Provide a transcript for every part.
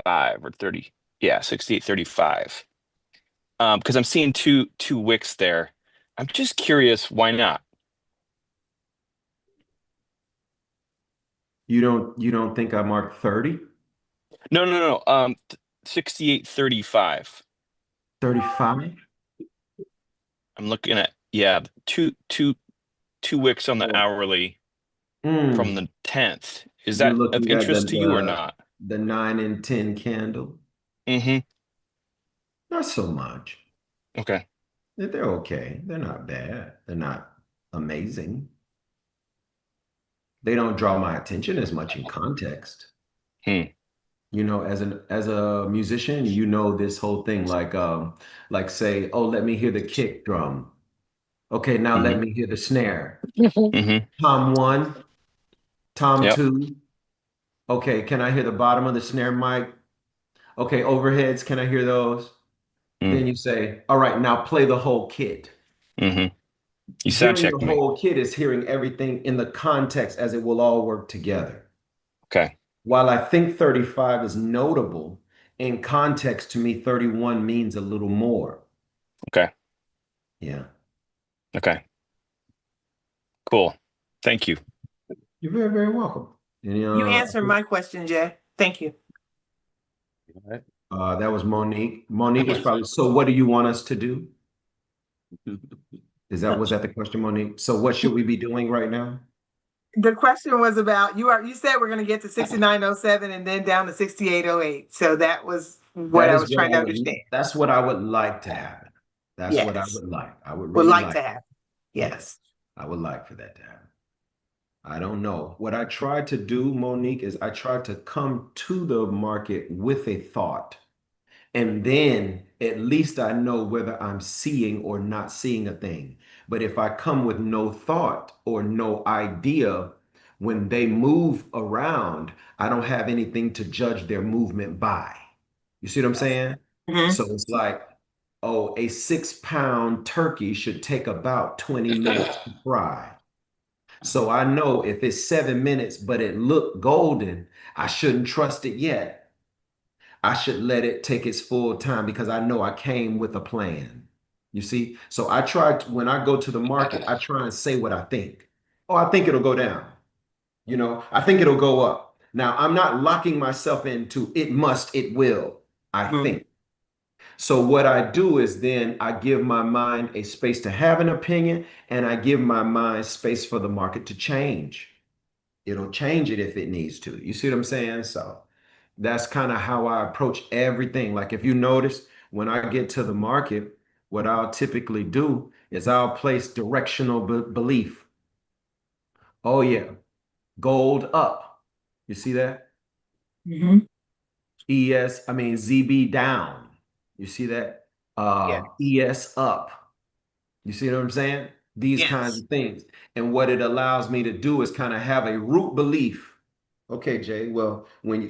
68.35 or 30. Yeah, 68.35. Because I'm seeing two wicks there. I'm just curious, why not? You don't think I marked 30? No, no, no. 68.35. 35? I'm looking at, yeah, two wicks on the Oh. hourly from Mm. the 10th. Is You're that of looking at interest to you or not? the 9 and 10 candle. Mm-hmm. Not so much. Okay. They're okay. They're not bad. They're not amazing. They don't draw my attention as much in context. Hmm. As a musician, this whole thing like say, oh, let me hear the kick drum. Okay, now Mm-hmm. let me hear the snare. Mm-hmm. Tom one, Tom Yep. two. Okay, can I hear the bottom of the snare mic? Okay, overheads, can I hear those? Then you say, all right, now play the whole kit. Mm-hmm. You sound Hearing the checked me. whole kit is hearing everything in the context as it will all work together. Okay. While I think 35 is notable, in context to me, 31 means a little more. Okay. Yeah. Okay. Cool. Thank you. You're very, very welcome. And, You answered my question, Jay. Thank you. that was Monique. Monique was probably, so what do you want us to do? Was that the question, Monique? So what should we be doing right now? The question was about you said we're going to get to 6907 and then down to 6808. So that was what That I is was what trying I to would, understand. that's what I would like to happen. That's what I Yes. would like. I would Would really like like. to have. Yes, Yes. I would like for that to happen. I don't know. What I tried to do, Monique, is I tried to come to the market with a thought. And then at least I know whether I'm seeing or not seeing a thing. But if I come with no thought or no idea, when they move around, I don't have anything to judge their movement by. You see what I'm saying? Hmm. So it's like, oh, a 6 pound turkey should take about 20 minutes to fry. So I know if it's 7 minutes, but it looked golden, I shouldn't trust it yet. I should let it take its full time because I know I came with a plan. You see? So when I go to the market, I try and say what I think. Oh, I think it'll go down. I think it'll go up. Now, I'm not locking myself into it must, it will. I Hmm. think. So what I do is then I give my mind a space to have an opinion and I give my mind space for the market to change. It'll change it if it needs to. You see what I'm saying? So that's kind of how I approach everything. Like if you notice, when I get to the market, what I'll typically do is I'll place directional belief. Oh yeah, gold up. You see that? Hmm. ZB down. You see that? Yeah. ES up. You see what I'm saying? These kinds Yes. of things. And what it allows me to do is kind of have a root belief. Okay, Jay. Well, when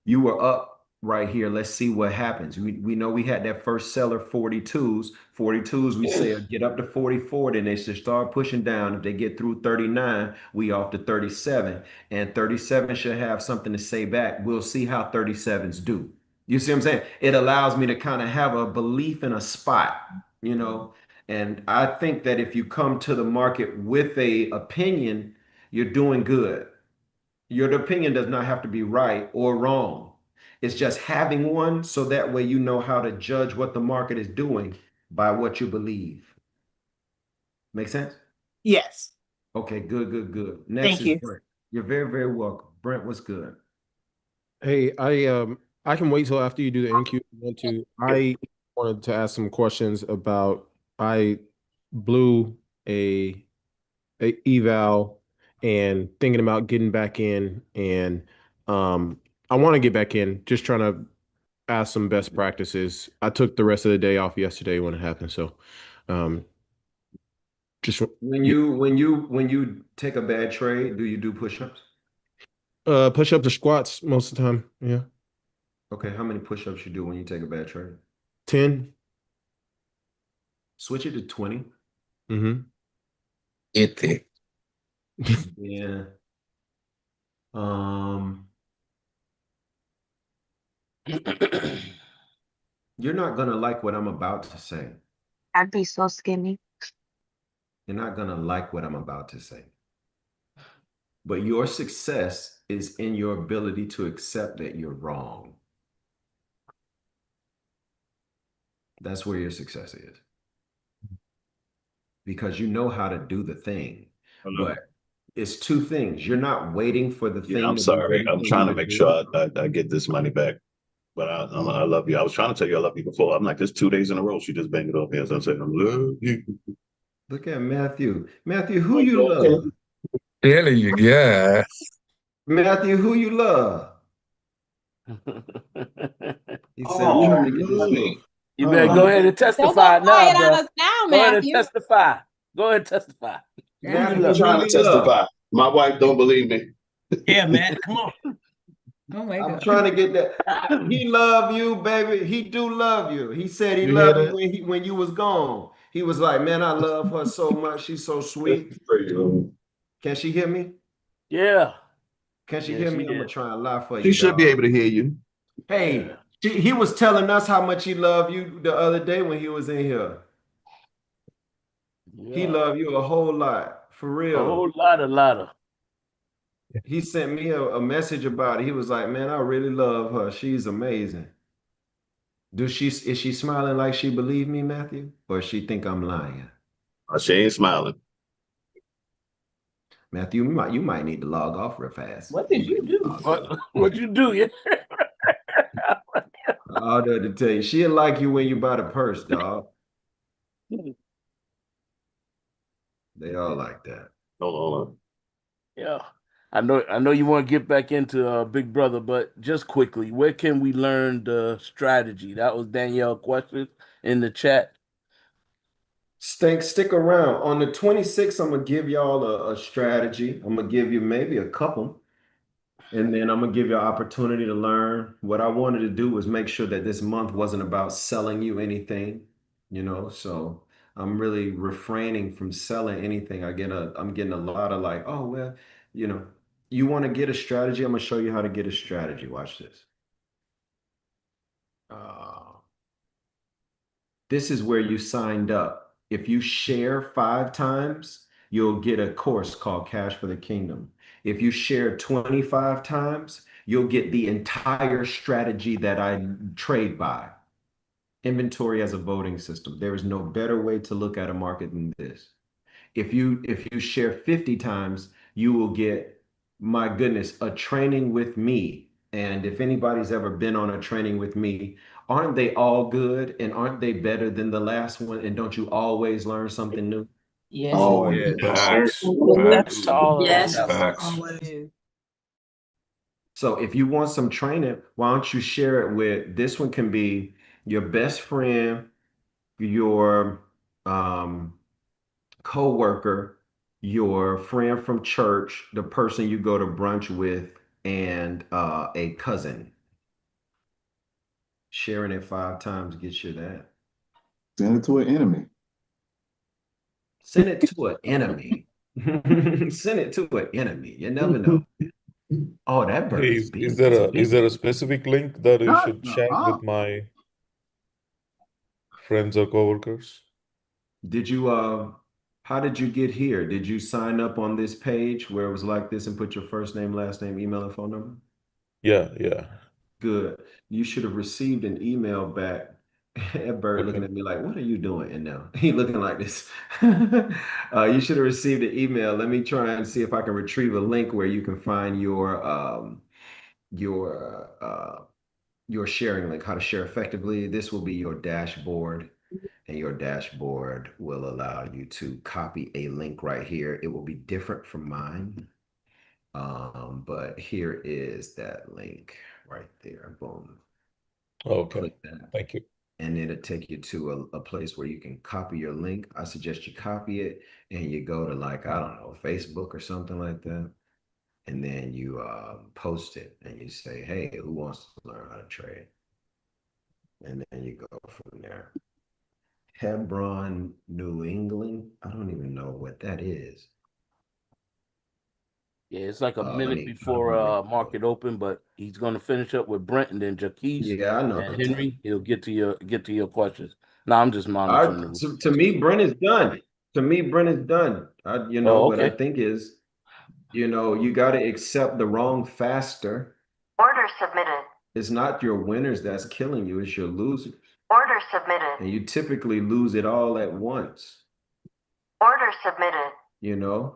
you were up right here, let's see what happens. We know we had that first seller 42s. 42s, we say get up to 44, then they should start pushing down. If they get through 39, we off to 37. And 37 should have something to say back. We'll see how 37s do. You see what I'm saying? It allows me to kind of have a belief in a spot, you know. And I think that if you come to the market with a opinion, you're doing good. Your opinion does not have to be right or wrong. It's just having one so that way you know how to judge what the market is doing by what you believe. Make sense? Yes. Okay, good, good, good. Next Thank is you. Brent. You're very, very welcome. Brent, what's good? Hey, I can wait till after you do the NQ if you want to. I wanted to ask some questions about I blew a, a eval and thinking about getting back in and I want to get back in, just trying to ask some best practices. I took the rest of the day off yesterday when it happened, so um just When yeah. you take a bad trade, do you do push-ups? Push up the squats most of the time. Yeah. Okay, how many push-ups you do when you take a bad trade? 10. Switch it to 20. Mm-hmm. Yeah. Um, You're not gonna like what I'm about to say. I'd be so skinny. You're not gonna like what I'm about to say. But your success is in your ability to accept that you're wrong. That's where your success is. Because you know how to do the thing. Hello. But it's two things. You're not waiting for the Yeah, thing I'm to be sorry. ready I'm for you trying to to make do it. sure I get this money back. But I love you. I was trying to tell you I love you before. I'm like, this 2 days in a row. She just banged it up here. So I'm saying, I love you. Look at Matthew. Matthew, who Like, you okay. love? Really, yeah. Matthew, who you love? He said, I'm Oh, trying to you get this. love me. You better go Oh, ahead and Don't go testify now, quiet on bro. us now, Go ahead and Matthew. testify. Go ahead and testify. Who you I Matthew, ain't love? who trying to you love? testify. My wife don't believe me. Yeah, man. Come on. Oh my I'm God. trying to get that. He love you, baby. He do love you. He said he You hear loved you that? when you was gone. He was like, man, I love her so much. She's so sweet. Pray, Lord. Can she hear me? Yeah. Can she Yeah, hear she me? I'm gonna did. try and lie for She you, should be dog. able to hear you. Yeah. Hey, he was telling us how much he loved you the other day when he was in here. He Yeah. loved you a whole lot, for A real. whole lot of. He sent me a message about it. He was like, man, I really love her. She's amazing. Is she smiling like she believe me, Matthew? Or she think I'm lying? She ain't smiling. Matthew, you might need to log off real fast. What You did you might need to do? log What off. what you do? Yeah. All that to tell you, she'll like you when you buy the purse, dog. They all like that. Hold on. Yeah. I know you want to get back into Big Brother, but just quickly, where can we learn the strategy? That was Danielle question in the chat. Stick around. On the 26th, I'm gonna give y'all a strategy. I'm gonna give you maybe a couple. And then I'm gonna give you an opportunity to learn. What I wanted to do was make sure that this month wasn't about selling you anything, So I'm really refraining from selling anything. I'm getting a lot of like, oh well, you know, you want to get a strategy? I'm gonna show you how to get a strategy. Watch this. Uh, this is where you signed up. If you share 5 times, you'll get a course called Cash for the Kingdom. If you share 25 times, you'll get the entire strategy that I trade by. Inventory as a voting system. There is no better way to look at a market than this. If you share 50 times, you will get, my goodness, a training with me. And if anybody's ever been on a training with me, aren't they all good and aren't they better than the last one? And don't you always learn something new? Yes, it Oh, Always. is. yes. Facts. That's Facts. all of Yes, that. Facts. always. So if you want some training, why don't you share it with, this one can be your best friend, your co-worker, your friend from church, the person you go to brunch with, and a cousin. Sharing it 5 times gets you that. Send it to an enemy. Send it to an enemy. Send it to an enemy. You never know. Oh, that bird Hey, is is big. there That's a is big there a bird. specific link that I God, should no, share with my friends or coworkers? Did you how did you get here? Did you sign up on this page where it was like this and put your first name, last name, email, and phone number? Yeah, yeah. Good. You should have received an email back. That bird looking Okay. at me like, what are you doing? And now he looking like this. You should have received an email. Let me try and see if I can retrieve a link where you can find your your sharing link, how to share effectively. This will be your dashboard, and your dashboard will allow you to copy a link right here. It will be different from mine. But here is that link right there. Boom. Okay. Click that. Thank you. And then it'll take you to a place where you can copy your link. I suggest you copy it and you go to, like, I don't know, Facebook or something like that. And then you post it and you say, hey, who wants to learn how to trade? And then you go from there. Hebron, New England. I don't even know what that is. Yeah, it's like a Let minute me before market open, but he's gonna finish up with Brent and then Jaquise yeah, I know. and Henry. He'll get to your questions. No, I'm just monitoring the room. To me, Brent is done. To me, Brent is done. Oh, What I okay. think is, you got to accept the wrong faster. Order submitted. It's not your winners that's killing you, it's your losers. Order submitted. And you typically lose it all at once. Order submitted.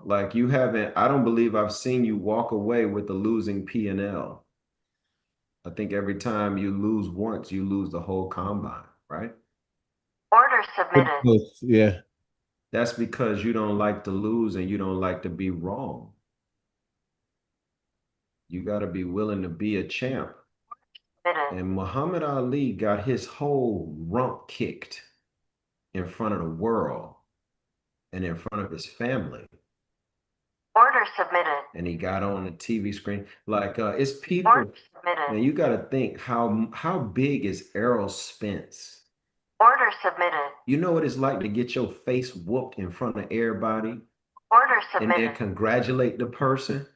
Like you haven't, I don't believe I've seen you walk away with a losing P&L. I think every time you lose once, you lose the whole combine, right? Order submitted. Yeah. That's because you don't like to lose and you don't like to be wrong. You got to be willing to be a champ. And Muhammad Ali got his whole rump kicked in front of the world and in front of his family. Order submitted. And he got on the TV screen. Like it's people. Order submitted. Now you got to think how big is Errol Spence? Order submitted. You know what it's like to get your face whooped in front of everybody Order and submitted. then congratulate the person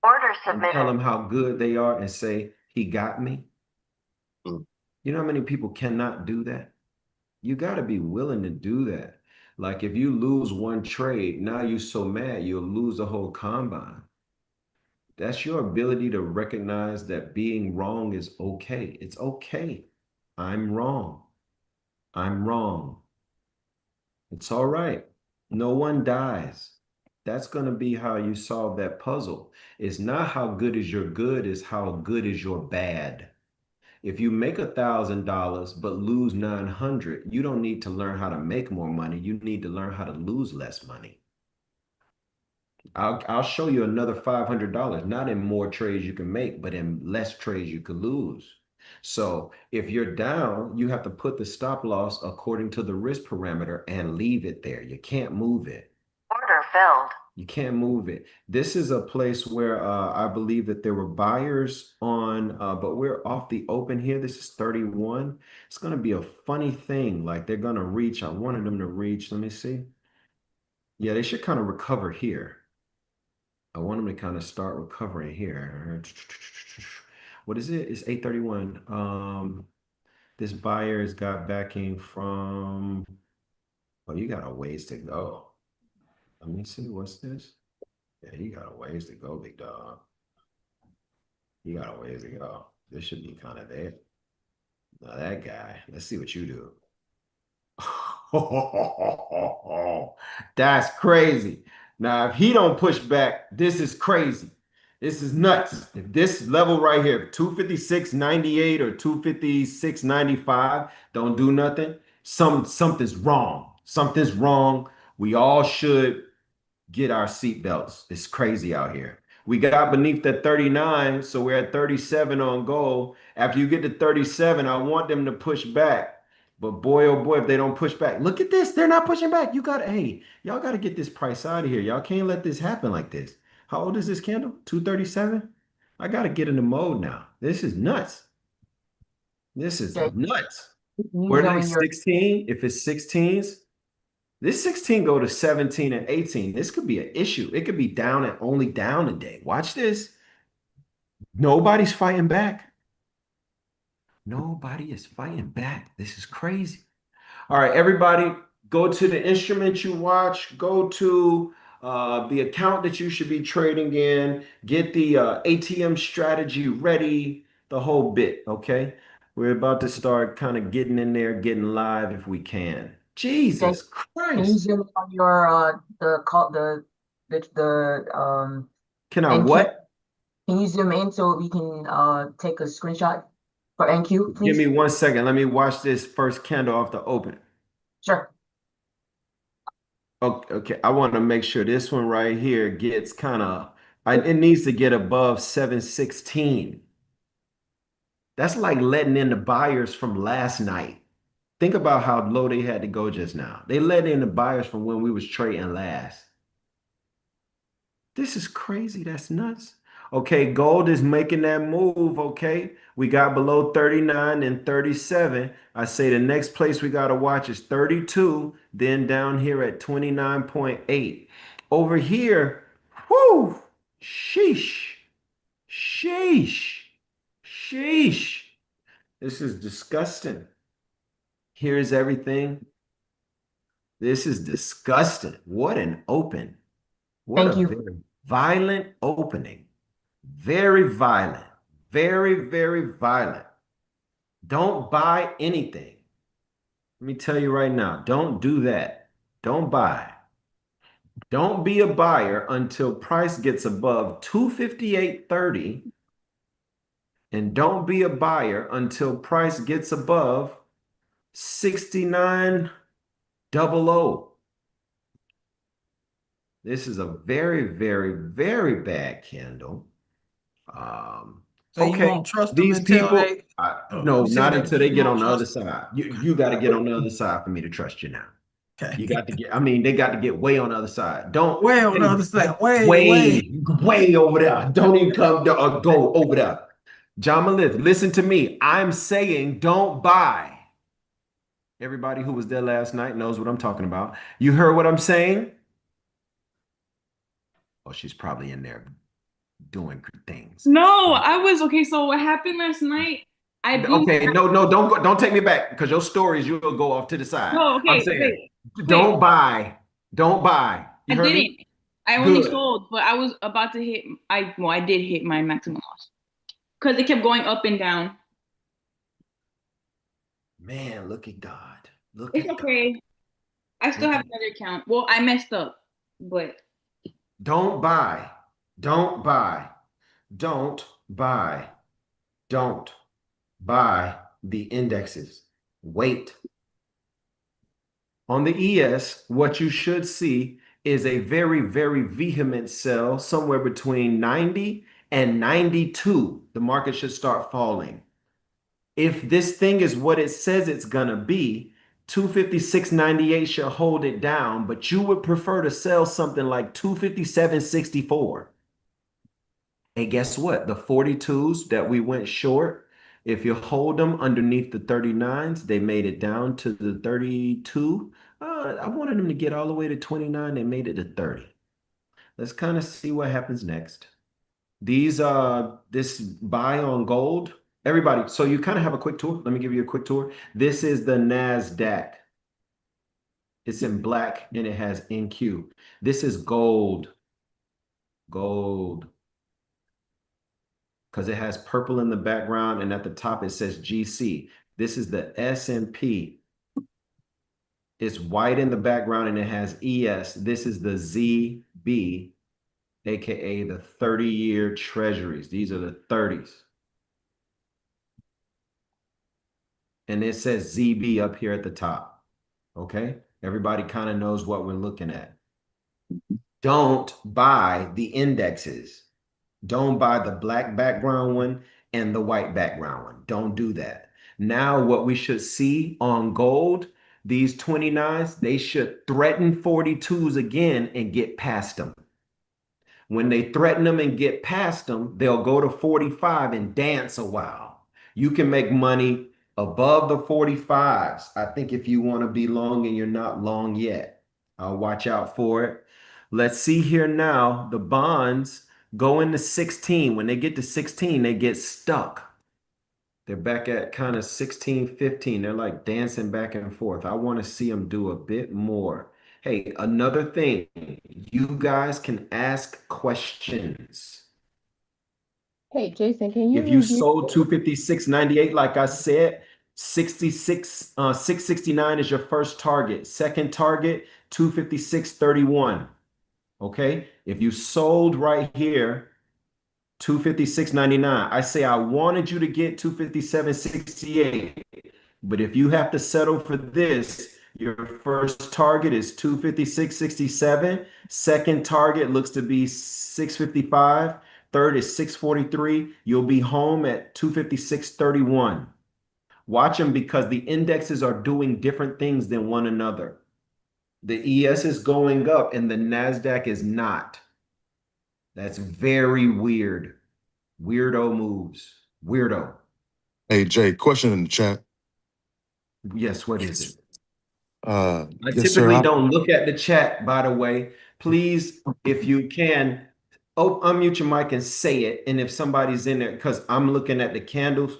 Order and tell submitted. them how good they are and say, he got me. Mm. You know how many people cannot do that? You got to be willing to do that. Like if you lose one trade, now you're so mad, you'll lose the whole combine. That's your ability to recognize that being wrong is okay. It's okay. I'm wrong. I'm wrong. It's all right. No one dies. That's going to be how you solve that puzzle. It's not how good is your good, it's how good is your bad. If you make $1,000 but lose 900, you don't need to learn how to make more money. You need to learn how to lose less money. I'll show you another $500, not in more trades you can make, but in less trades you could lose. So if you're down, you have to put the stop loss according to the risk parameter and leave it there. You can't move it. Order filled. You can't move it. This is a place where I believe that there were buyers on, but we're off the open here. This is 31. It's going to be a funny thing. Like they're going to reach. I wanted them to reach. Let me see. Yeah, they should kind of recover here. I want them to kind of start recovering here. What is it? It's 831. This buyer has got backing from, oh, you got a ways to go. Let me see, what's this? Yeah, you got a ways to go, big dog. You got a ways to go. This should be kind of there. Now that guy, let's see what you do. That's crazy. Now, if he don't push back, this is crazy. This is nuts. If this level right here, 256.98 or 256.95, don't do nothing, something's wrong. Something's wrong. We all should get our seatbelts. It's crazy out here. We got beneath that 39, so we're at 37 on goal. After you get to 37, I want them to push back. But boy, oh boy, if they don't push back, look at this. They're not pushing back. Hey, y'all got to get this price out of here. Y'all can't let this happen like this. How old is this candle? 237? I got to get in the mode now. This is nuts. This is nuts. Where are they 16? If it's 16s, this 16 go to 17 and 18. This could be an issue. It could be down and only down a day. Watch this. Nobody's fighting back. Nobody is fighting back. This is crazy. All right, everybody, go to the instrument you watch. Go to the account that you should be trading in. Get the ATM strategy ready, the whole bit, okay? We're about to start kind of getting in there, getting live if we can. Jesus Can you Christ. zoom in on your Can I NQ? what? Can you zoom in so we can take a screenshot for NQ, please? Give me 1 second. Let me watch this first candle off the open. Sure. Okay. I want to make sure this one right here gets kind of, it needs to get above 716. That's like letting in the buyers from last night. Think about how low they had to go just now. They let in the buyers from when we was trading last. This is crazy. That's nuts. Okay, gold is making that move, okay? We got below 39 and 37. I say the next place we got to watch is 32, then down here at 29.8. Over here, Whew. Sheesh. Sheesh. Sheesh. This is disgusting. Here's everything. This is disgusting. What an open. What a Thank you. very violent opening. Very violent. Very, very violent. Don't buy anything. Let me tell you right now, don't do that. Don't buy. Don't be a buyer until price gets above 258.30. And don't be a buyer until price gets above 6900. This is a very, very, very bad candle. So you Okay, won't trust them these until people, they. no, You said not that until they you get won't on the other trust. side. You got to get on the other side for me to trust you now. Okay. You got to get, I mean, they got to get way on the other side. Don't, Way on the hey, other side. Way, way. way over there. Don't even come to, go over there. John Malith, listen to me. I'm saying don't buy. Everybody who was there last night knows what I'm talking about. You heard what I'm saying? Oh, she's probably in there doing things. No, I was okay. So what happened last night? I blew. Okay, no, don't go, don't take me back because your stories you'll go off to the side. No, I'm okay, saying, wait. don't buy, don't buy. You I heard me? didn't. I only Good. sold, but I was about to hit. I did hit my maximum loss because it kept going up and down. Man, look at God. Look It's at God. okay. I still Look have at, another account. Well, I messed up, but don't buy, don't buy, don't buy, don't buy the indexes. Wait. On the ES, what you should see is a very, very vehement sell somewhere between 90 and 92. The market should start falling. If this thing is what it says it's going to be, 256.98 should hold it down, but you would prefer to sell something like 257.64. And guess what? The 42s that we went short, if you hold them underneath the 39s, they made it down to the 32. I wanted them to get all the way to 29. They made it to 30. Let's kind of see what happens next. This buy on gold, everybody. So you kind of have a quick tour. Let me give you a quick tour. This is the NASDAQ. It's in black and it has NQ. This is gold. Gold. Because it has purple in the background and at the top it says GC. This is the S&P. It's white in the background and it has ES. This is the ZB, aka the 30-year treasuries. These are the 30s. And it says ZB up here at the top. Okay? Everybody kind of knows what we're looking at. Don't buy the indexes. Don't buy the black background one and the white background one. Don't do that. Now, what we should see on gold, these 29s, they should threaten 42s again and get past them. When they threaten them and get past them, they'll go to 45 and dance a while. You can make money above the 45s. I think if you want to be long and you're not long yet, I'll watch out for it. Let's see here now, the bonds go into 16. When they get to 16, they get stuck. They're back at kind of 16, 15. They're like dancing back and forth. I want to see them do a bit more. Hey, another thing, you guys can ask questions. Hey, Jason, can you If you review? sold 256.98, like I said, 669 is your first target. Second target, 256.31. Okay. If you sold right here, 256.99. I say I wanted you to get 257.68. But if you have to settle for this, your first target is 256.67. Second target looks to be 655. Third is 643. You'll be home at 256.31. Watch them because the indexes are doing different things than one another. The ES is going up and the NASDAQ is not. That's very weird. Weirdo moves. Weirdo. Hey Jay, question in the chat. Yes, what is it? I Yes, sir. typically don't look at the chat, by the way. Please, if you can, Oh, unmute your mic and say it. And if somebody's in there, because I'm looking at the candles.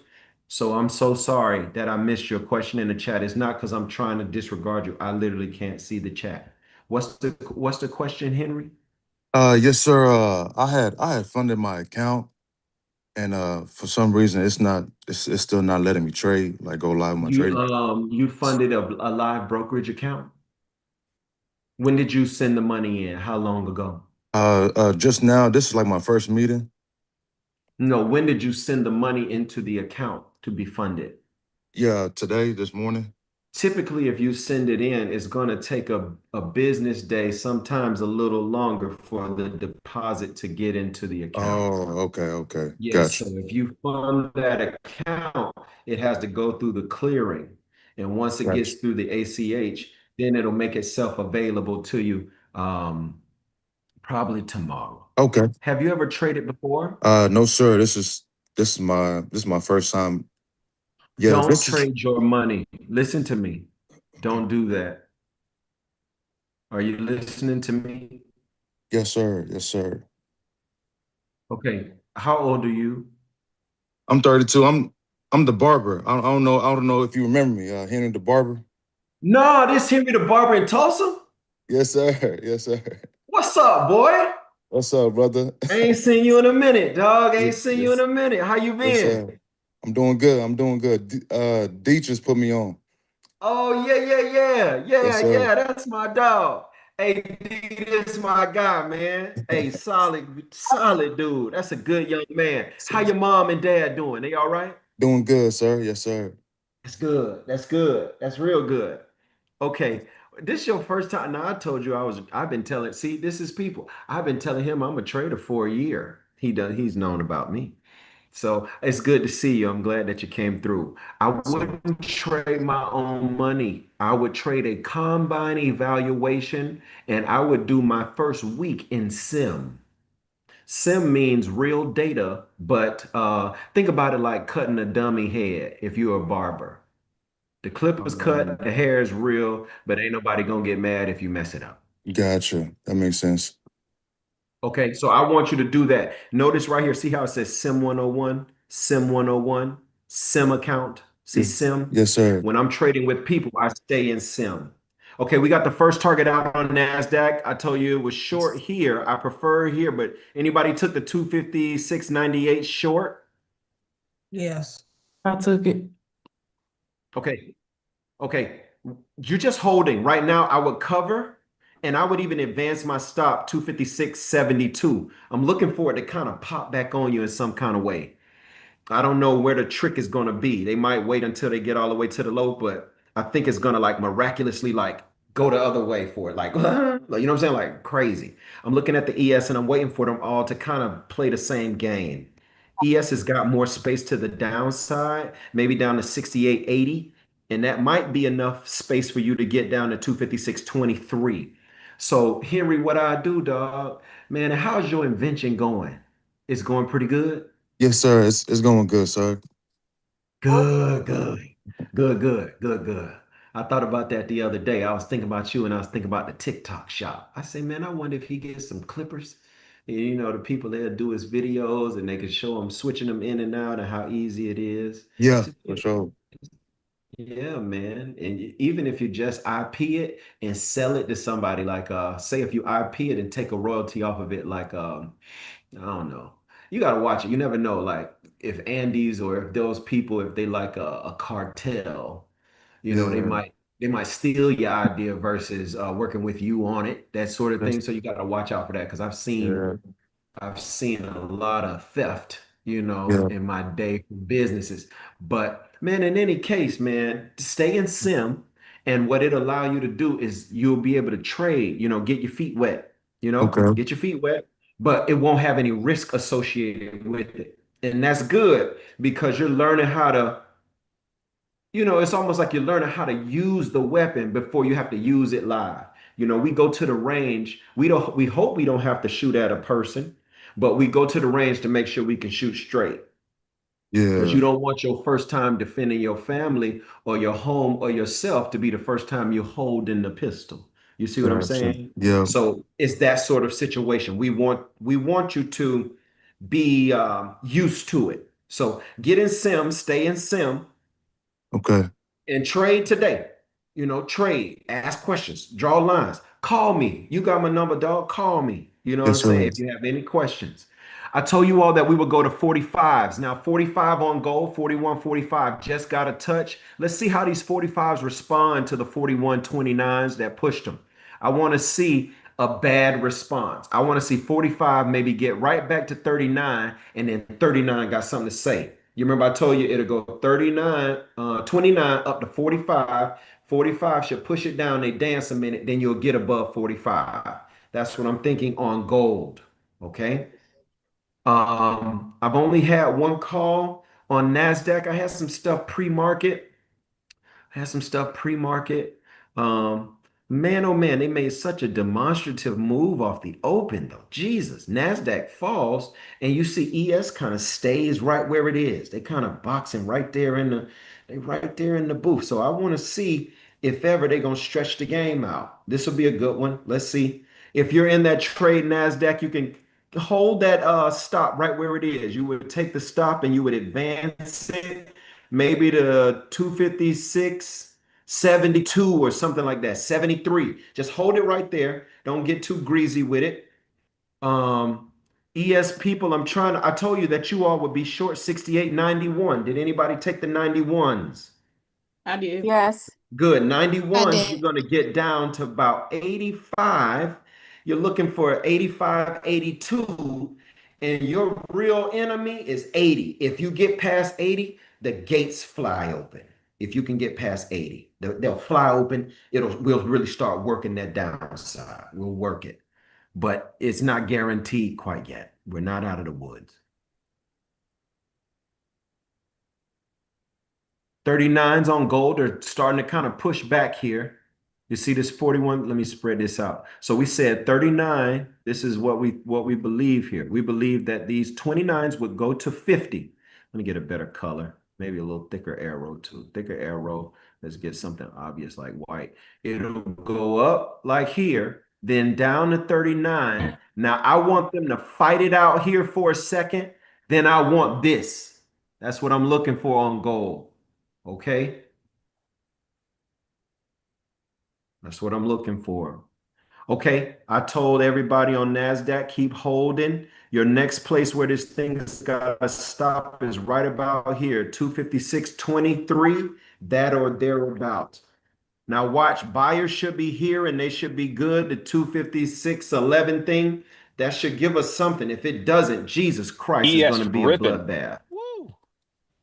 So I'm so sorry that I missed your question in the chat. It's not because I'm trying to disregard you. I literally can't see the chat. What's the question, Henry? Yes, sir. I had funded my account, and for some reason it's still not letting me trade, like go live with my You trading. you funded a live brokerage account? When did you send the money in? How long ago? Just now, this is like my first meeting. No, when did you send the money into the account to be funded? Yeah, today, this morning. Typically, if you send it in, it's going to take a business day, sometimes a little longer for the deposit to get into the account. Oh, okay, Yes, so gotcha. if you fund that account, it has to go through the clearing. And once it gets Gotcha. through the ACH, then it'll make itself available to you probably tomorrow. Okay. Have you ever traded before? No, sir. This is my first time. Yeah, Don't this is trade your money. Listen to me. Don't do that. Are you listening to me? yes, sir. Yes, sir. Okay. How old are you? I'm 32. I'm the barber. I don't know if you remember me, Henry the barber. No, this Henry the Barber in Tulsa? Yes, sir. Yes, sir. What's up, boy? What's up, brother? I ain't seen you in a minute, dog. I ain't Yes, seen you in yes, a minute. How you yes, been? sir. I'm doing good. I'm doing good. D just put me on. Oh, Yes, sir. yeah. That's my dog. Hey, D, this my guy, man. Hey, solid dude. That's a good young man. How Sir. your mom and dad doing? They all right? Doing good, sir. Yes, sir. That's good. That's good. That's real good. Okay. This your first time. Now I told you I've been telling, see, this is people. I've been telling him I'm a trader for a year. He's known about me. So it's good to see you. I'm glad that you came through. I Sir. wouldn't trade my own money. I would trade a combine evaluation and I would do my first week in sim. Sim means real data, but think about it like cutting a dummy head if you're a barber. The clip is cut, Um, the hair is real, but ain't nobody gonna get mad if you mess it up. gotcha. That makes sense. Okay, so I want you to do that. Notice right here, see how it says Sim 101, Sim 101, Sim account. See Yes, Sim? yes, sir. When I'm trading with people, I stay in Sim. Okay, we got the first target out on NASDAQ. I told you it was short here. I prefer here, but anybody took the 256.98 short? Yes. I took it. Okay, okay. You're just holding. Right now, I would cover and I would even advance my stop 256.72. I'm looking for it to kind of pop back on you in some kind of way. I don't know where the trick is going to be. They might wait until they get all the way to the low, but I think it's going to like miraculously like go the other way for it. Like, you know what I'm saying? Like crazy. I'm looking at the ES and I'm waiting for them all to kind of play the same game. ES has got more space to the downside, maybe down to 68.80. And that might be enough space for you to get down to 256.23. So, Henry, what I do, dog, man, how's your invention going? It's going pretty good. Yes, sir. It's going good, sir. Good, good, good. I thought about that the other day. I was thinking about you and I was thinking about the TikTok shop. I say, man, I wonder if he gets some clippers. And, you know, the people there do his videos and they can show him switching them in and out and how easy it is. Yeah, So, for sure. yeah, man. And even if you just IP it and sell it to somebody, like say if you IP it and take a royalty off of it, like I don't know. You gotta watch it. You never know. Like if Andes or if those people, if they like a cartel, you know, Yeah, they might steal your idea versus working with you on it, that sort of that's thing. So you gotta watch out for that because yeah, I've seen a lot of theft, you know, yeah. in my day from businesses. But man, in any case, man, stay in sim. And what it allow you to do is you'll be able to trade, you know, get your feet wet, you know, Okay. get your feet wet, but it won't have any risk associated with it. And that's good because you're learning how to, you know, it's almost like you're learning how to use the weapon before you have to use it live. You know, we go to the range. We hope we don't have to shoot at a person, but we go to the range to make sure we can shoot straight. Because Yeah, you don't want your first time defending your family or your home or yourself to be the first time you're holding the pistol. You see what I'm Gotcha. saying? Yeah. So it's that sort of situation. We want you to be used to it. So get in sim, stay in sim, Okay. and trade today. Trade, ask questions, draw lines, call me. You got my number, dog. Call me. You know what I'm Yes, saying? sir. If you have any questions. I told you all that we would go to 45s. Now, 45 on gold, 41, 45 just got a touch. Let's see how these 45s respond to the 41 29s that pushed them. I want to see a bad response. I want to see 45 maybe get right back to 39, and then 39 got something to say. You remember I told you it'll go 39, 29 up to 45. 45 should push it down. They dance a minute, then you'll get above 45. That's what I'm thinking on gold. Okay. I've only had one call on NASDAQ. I had some stuff pre-market. Had some stuff pre-market. Um, Man, oh man, they made such a demonstrative move off the open, though. Jesus, NASDAQ falls, and you see ES kind of stays right where it is. They kind of boxing right there in the booth. So I want to see if ever they're gonna stretch the game out. This will be a good one. Let's see. If you're in that trade NASDAQ, you can hold that stop right where it is. You would take the stop and you would advance it maybe to 256, 72 or something like that, 73. Just hold it right there. Don't get too greasy with it. ES people, I told you that you all would be short 68, 91. Did anybody take the 91s? I did. Yes. Good. I 91s, you're did. going to get down to about 85. You're looking for 85, 82, and your real enemy is 80. If you get past 80, the gates fly open. If you can get past 80, they'll fly open. We'll really start working that downside. We'll work it, but it's not guaranteed quite yet. We're not out of the woods. 39s on gold are starting to kind of push back here. You see this 41? Let me spread this out. So we said 39. This is what we believe here. We believe that these 29s would go to 50. Let me get a better color. Maybe a little thicker arrow too. Thicker arrow. Let's get something obvious like white. It'll go up like here, then down to 39. Now I want them to fight it out here for a second. Then I want this. That's what I'm looking for on gold. Okay. That's what I'm looking for. Okay. I told everybody on NASDAQ, keep holding. Your next place where this thing's got to stop is right about here, 256.23, that or thereabouts. Now watch, buyers should be here and they should be good. The 256.11 thing, that should give us something. If it doesn't, Jesus Christ, is going ES to be a ripping. bloodbath. Woo.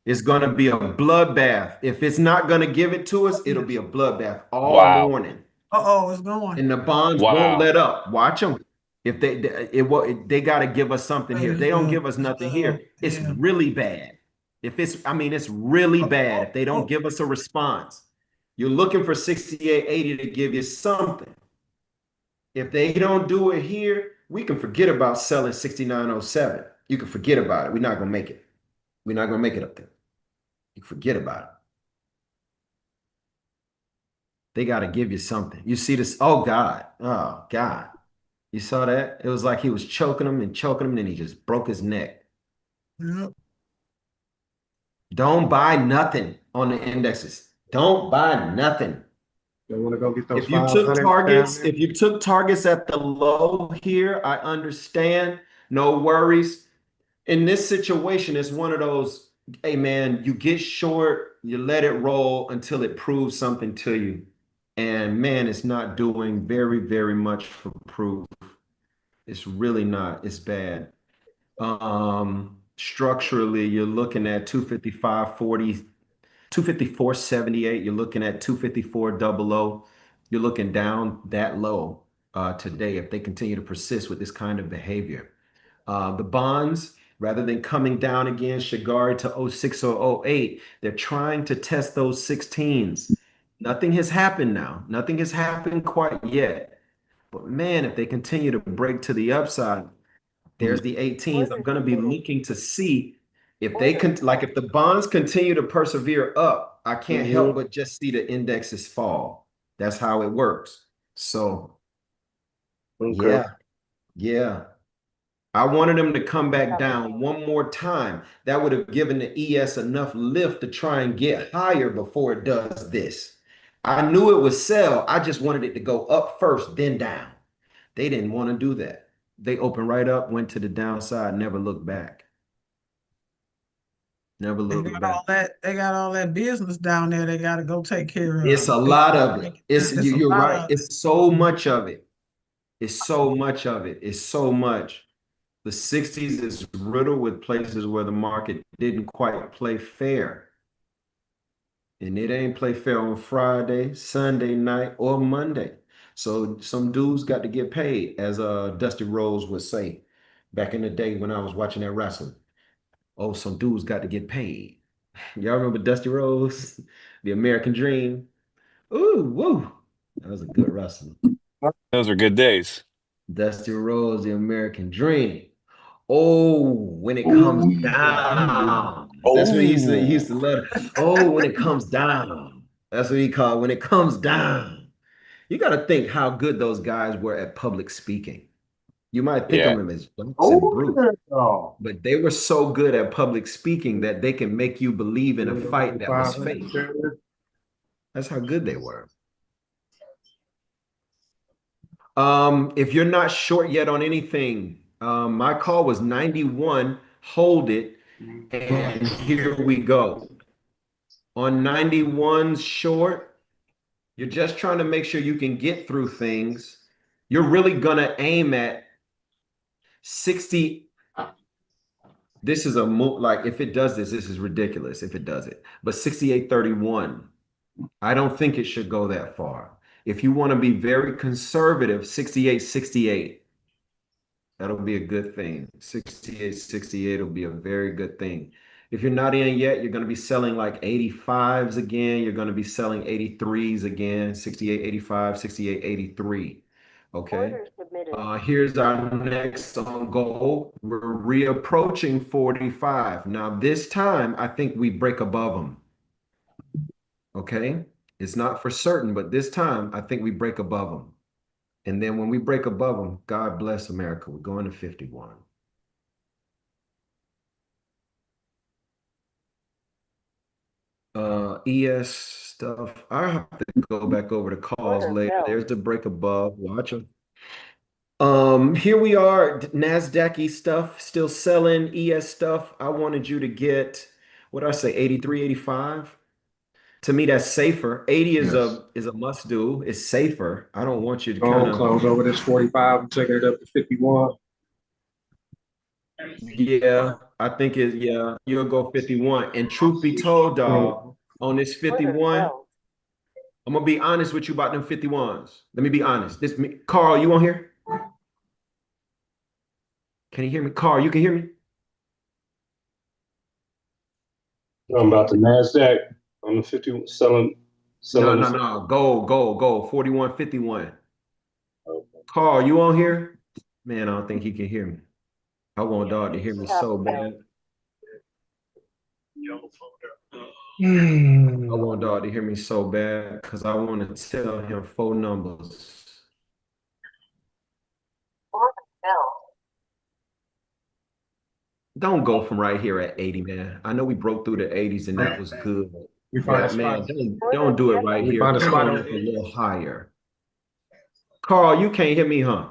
It's going to be a bloodbath. If it's not going to give it to us, it'll be a bloodbath all Wow. morning. Uh-oh, it's going. And the bonds won't Wow. let up. Watch them. If they got to give us something here. If they don't give us nothing here, it's Yeah. really bad. It's really bad. If they don't give us a response, you're looking for 68.80 to give you something. If they don't do it here, we can forget about selling 69.07. You can forget about it. We're not gonna make it. We're not gonna make it up there. You forget about it. They got to give you something. You see this? Oh God. Oh God. You saw that? It was like he was choking him and choking him, and then he just broke his neck. Yep. Don't buy nothing on the indexes. Don't buy nothing. You want to go get those If you took 500 targets, down there? if you took targets at the low here, I understand. No worries. In this situation, it's one of those, hey man, you get short, you let it roll until it proves something to you. And man, it's not doing very, very much for proof. It's really not. It's bad. Structurally, you're looking at 255.40, 254.78. You're looking at 254.00. You're looking down that low today if they continue to persist with this kind of behavior. The bonds, rather than coming down again, Shigari to 06 or 08, they're trying to test those 16s. Nothing has happened now. Nothing has happened quite yet. But man, if they continue to break to the upside, there's the 18s. I'm going to be looking to see if they can, like if the bonds continue to persevere up, I can't help but just see the indexes fall. That's how it works. So Okay. yeah. I wanted them to come back down one more time. That would have given the ES enough lift to try and get higher before it does this. I knew it would sell. I just wanted it to go up first, then down. They didn't want to do that. They opened right up, went to the downside, never looked back. Never They looked got back. all that, they got all that business down there they gotta go take care It's of. a They lot gotta of it. make it down. It's a You're lot right. of it. It's so much of it. It's so much of it. It's so much. The 60s is riddled with places where the market didn't quite play fair. And it ain't play fair on Friday, Sunday night, or Monday. So some dudes got to get paid, as Dusty Rhodes would say back in the day when I was watching that wrestling. Oh, some dudes got to get paid. Y'all remember Dusty Rhodes, the American Dream? Ooh, woo. That was a good wrestler. Those are good days. Dusty Rhodes, the American Dream. Oh, when it comes Ooh. down. That's what he used Oh, to love. Oh, when it comes down. That's what he called when it comes down. You got to think how good those guys were at public speaking. You might think of yeah. them as dunks and brutes, Oh, but they were so good at public speaking that they can make you believe in a fight that was fake. That's how good they were. If you're not short yet on anything, my call was 91. Hold it. And here we go. On 91's short, you're just trying to make sure you can get through things. You're really going to aim at 60. This is a move, like if it does this, this is ridiculous if it does it. But 68.31, I don't think it should go that far. If you want to be very conservative, 68.68. That'll be a good thing. 68.68 will be a very good thing. If you're not in yet, you're going to be selling like 85s again. You're going to be selling 83s again, 68.85, 68.83. Okay. Order submitted. Here's our next on goal. We're reapproaching 45. Now, this time, I think we break above them. Okay. It's not for certain, but this time, I think we break above them. And then when we break above them, God bless America. We're going to 51. ES stuff. I have to go back over the calls Order later. filled. There's the break above. Watch them. Here we are. NASDAQ stuff still selling. ES stuff. I wanted you to get, what did I say, 83, 85? To me, that's safer. 80 is a must do. It's safer. I don't want you to kind of close over this 45 and taking it up to 51. yeah, I think you'll go 51. And truth be told, dog, on this 51, I'm gonna be honest with you about them 51s. Let me be honest. Carl, you on here? Can you hear me? Carl, you can hear me? I'm about the NASDAQ on the 50 selling. No. Go. 41, 51. Okay. Carl, you on here? Man, I don't think he can hear me. I want dog to hear me so bad. I want dog to hear me so bad because I want to tell him 4 numbers. Order filled. Don't go from right here at 80, man. I know we broke through the 80s and that was good. We find a But man, spot. don't do it right We here. find a Come spot on on up a little higher. Carl, you can't hear me, huh?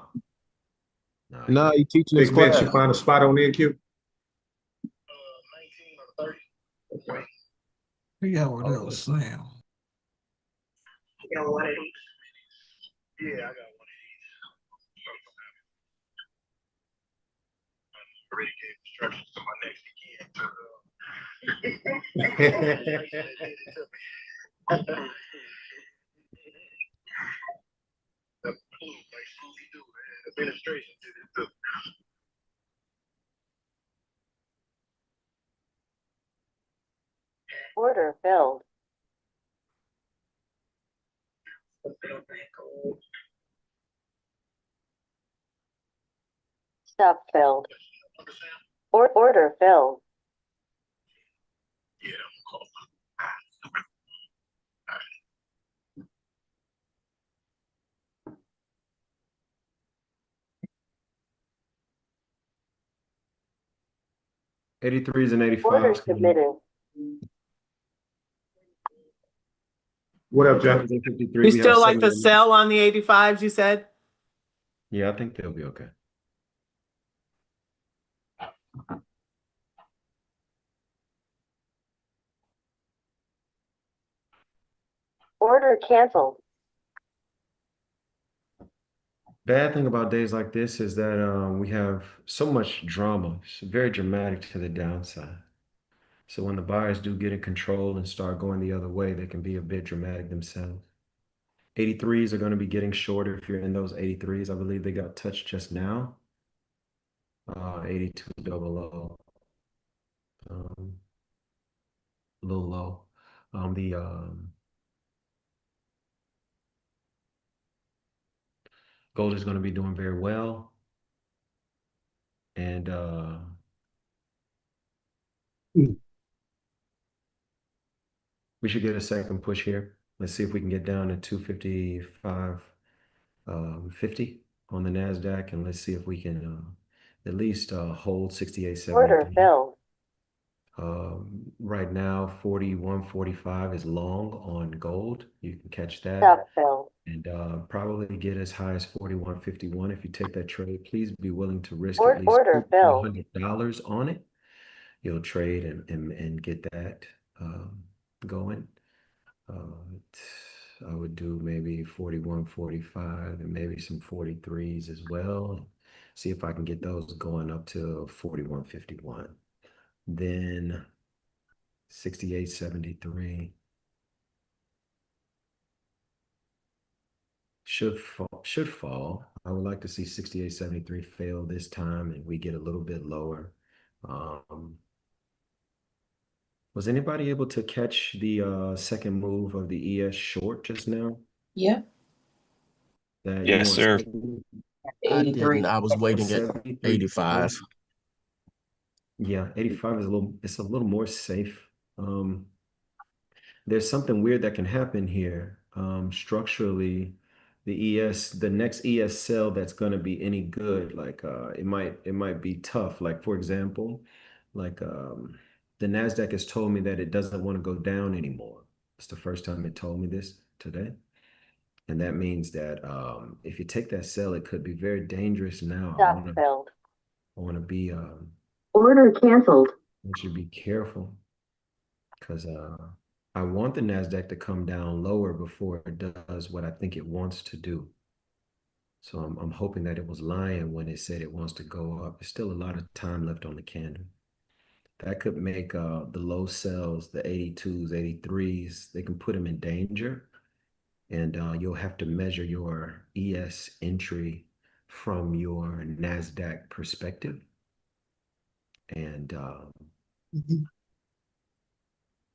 No, you teaching this Big Vince, class. you find a spot on NQ? Yeah, what that was saying. Order filled. Stop filled. Order filled. 83s and Order 85s. submitted. What up, Jack? 53. You We have still like the 7. sell on the 85s, you said? Yeah, I think they'll be okay. Order canceled. Bad thing about days like this is that we have so much drama. It's very dramatic to the downside. So when the buyers do get in control and start going the other way, they can be a bit dramatic themselves. 83s are going to be getting shorter if you're in those 83s. I believe they got touched just now. 82 double low. A little low. The gold is going to be doing very well. And we should get a second push here. Let's see if we can get down to 255, 50 on the NASDAQ. And let's see if we can at least hold 68.73. Order filled. Right now, 41.45 is long on gold. You can catch that. Stop filled. And probably get as high as 41.51. If you take that trade, please be willing to risk Or, at least order filled. $100 on it. You'll trade and get that going. I would do maybe 41.45 and maybe some 43s as well. See if I can get those going up to 41.51. Then 68.73 should fall. I would like to see 68.73 fail this time and we get a little bit lower. Was anybody able to catch the second move of the ES short just now? Yep. That you Yes, want sir. 70? I didn't. I was waiting at 73. 85. Yeah, 85 is a little more safe. There's something weird that can happen here. Structurally, the next ES sell that's going to be any good, like it might be tough. Like for example, like the Nasdaq has told me that it doesn't want to go down anymore. It's the first time it told me this today. And that means that if you take that sell, it could be very dangerous now. Stop filled. I want to be Order canceled. we should be careful because I want the NASDAQ to come down lower before it does what I think it wants to do. So I'm hoping that it was lying when it said it wants to go up. There's still a lot of time left on the candle. That could make the low sells, the 82s, 83s, they can put them in danger. And you'll have to measure your ES entry from your NASDAQ perspective. And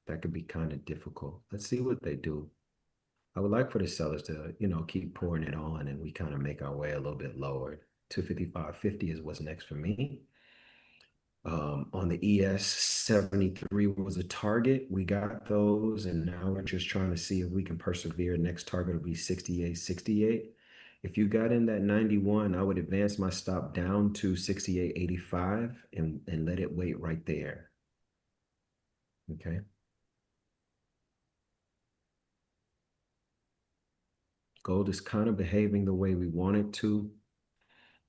that could be kind of difficult. Let's see what they do. I would like for the sellers to, keep pouring it on and we kind of make our way a little bit lower. 255.50 is what's next for me. On the ES, 73 was a target. We got those, and now we're just trying to see if we can persevere. Next target will be 68.68. If you got in that 91, I would advance my stop down to 68.85 and let it wait right there. Okay. Gold is kind of behaving the way we want it to.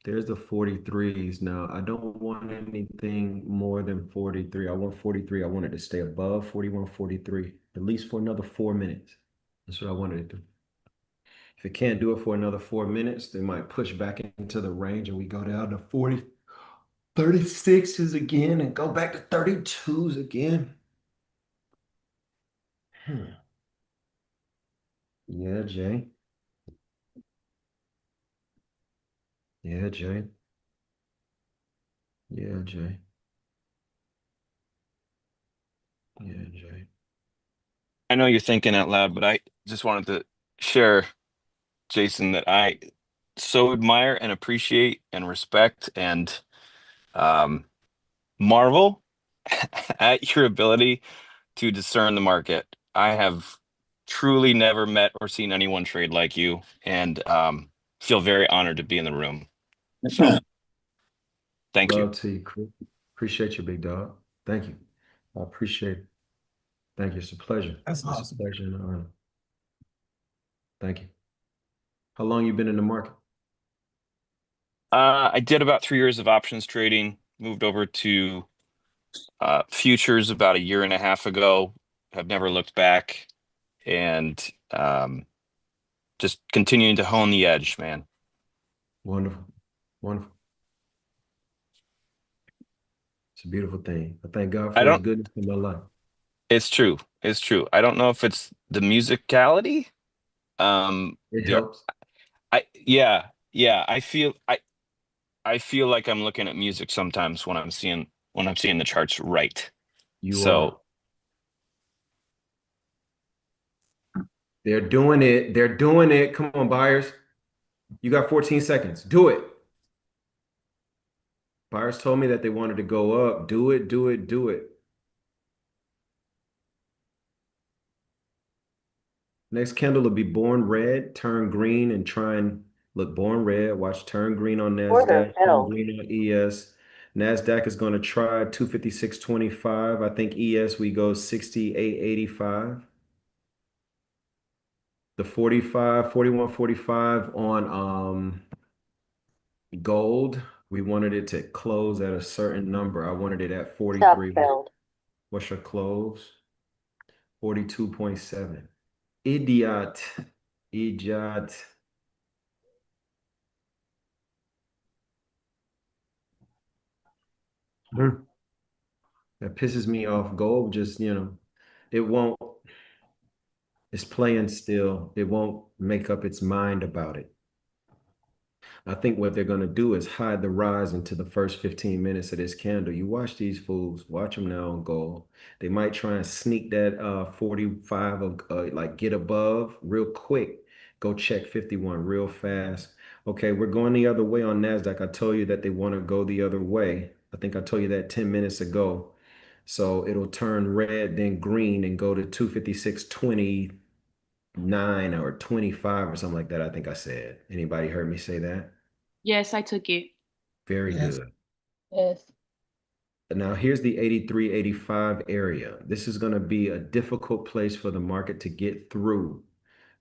There's the 43s. Now, I don't want anything more than 43. I want 43. I want it to stay above 41, 43, at least for another 4 minutes. That's what I wanted to do. If it can't do it for another 4 minutes, they might push back into the range and we go down to 40, 36s again and go back to 32s again. Yeah, Jay. Yeah, Jay. Yeah, Jay. Yeah, Jay. I know you're thinking out loud, but I just wanted to share, Jason, that I so admire and appreciate and respect and marvel at your ability to discern the market. I have truly never met or seen anyone trade like you, and feel very honored to be in the room. So, thank you. Love to you, Chris. Appreciate you, big dog. Thank you. I appreciate it. Thank you. It's a pleasure. That's It's awesome. a pleasure and an honor. Thank you. How long you been in the market? I did about 3 years of options trading, moved over to futures about a year and a half ago, have never looked back, and just continuing to hone the edge, man. Wonderful. Wonderful. It's a beautiful thing. I thank God I for his don't, goodness in my life. it's true. It's true. I don't know if it's the musicality. It The helps. yeah, I feel like I'm looking at music sometimes when I'm seeing the charts right. You are. So They're doing it. They're doing it. Come on, buyers. You got 14 seconds. Do it. Buyers told me that they wanted to go up. Do it, do it, do it. Next candle will be born red, turn green, and try and look born red. Watch turn green on Order NASDAQ, turn filled. green on ES. NASDAQ is going to try 256.25. I think ES we go 68.85. The 45, 41.45 on gold. We wanted it to close at a certain number. I wanted it at Stop 43. filled. What's your close? 42.7. Idiot. Idiot. That pisses me off. Gold just, it won't, it's playing still. It won't make up its mind about it. I think what they're going to do is hide the rise into the first 15 minutes of this candle. You watch these fools, watch them now on gold. They might try and sneak that 45 like get above real quick. Go check 51 real fast. Okay, we're going the other way on NASDAQ. I told you that they want to go the other way. I think I told you that 10 minutes ago. So it'll turn red, then green, and go to 256.29 or 25 or something like that. I think I said. Anybody heard me say that? Yes, I took it. Very Yes. good. Yes. Now here's the 83, 85 area. This is going to be a difficult place for the market to get through.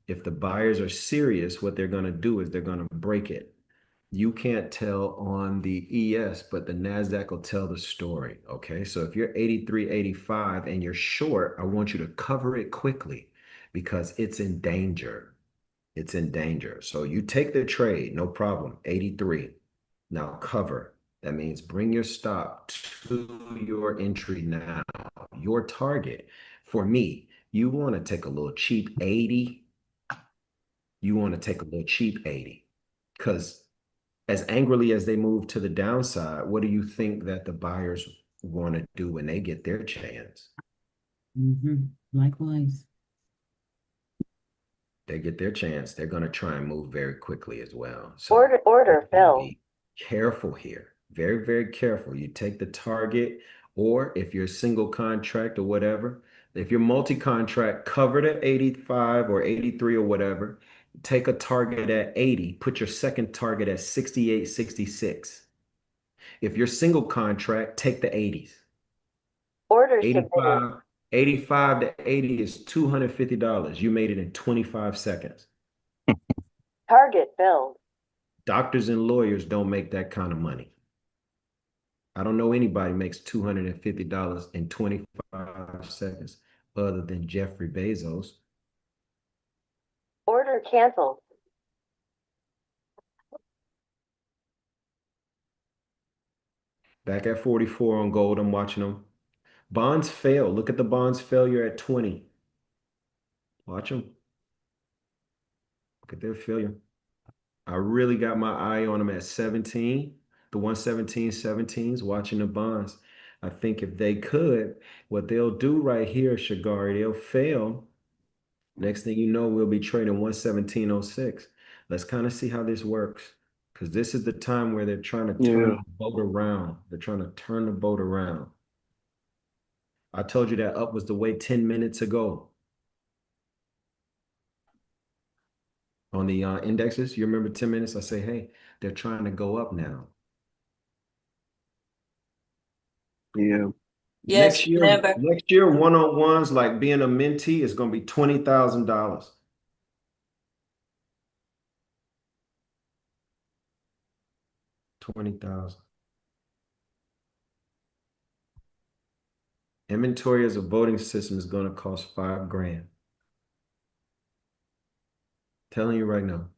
If the buyers are serious, what they're going to do is they're going to break it. You can't tell on the ES, but the NASDAQ will tell the story. Okay. So if you're 83, 85 and you're short, I want you to cover it quickly because it's in danger. It's in danger. So you take the trade, no problem. 83. Now cover. That means bring your stop to your entry now. Your target. For me, you want to take a little cheap 80. You want to take a little cheap 80. Because as angrily as they move to the downside, what do you think that the buyers want to do when they get their chance? Likewise. They get their chance, they're going to try and move very quickly as well. So Order filled. be careful here. Very, very careful. You take the target, or if you're a single contract or whatever, if you're multi-contract covered at 85 or 83 or whatever, take a target at 80, put your second target at 68, 66. If you're single contract, take the 80s. Order submitted. 85 to 80 is $250. You made it in 25 seconds. Target filled. Doctors and lawyers don't make that kind of money. I don't know anybody makes $250 in 25 seconds other than Jeffrey Bezos. Order canceled. Back at 44 on gold, I'm watching them. Bonds fail. Look at the bonds failure at 20. Watch them. Look at their failure. I really got my eye on them at 17. The 117.17s, watching the bonds. I think if they could, what they'll do right here, Shagari, they'll fail. Next thing you know, we'll be trading 117.06. Let's kind of see how this works. Because this is the time where they're trying to turn Yeah. the boat around. They're trying to turn the boat around. I told you that up was the way 10 minutes ago. On the indexes, you remember 10 minutes? I say, hey, they're trying to go up now. Yeah. Next year, vember. one-on-ones, like being a mentee, is gonna be $20,000. $20,000. Inventory as a voting system is gonna cost $5,000. Telling you right now.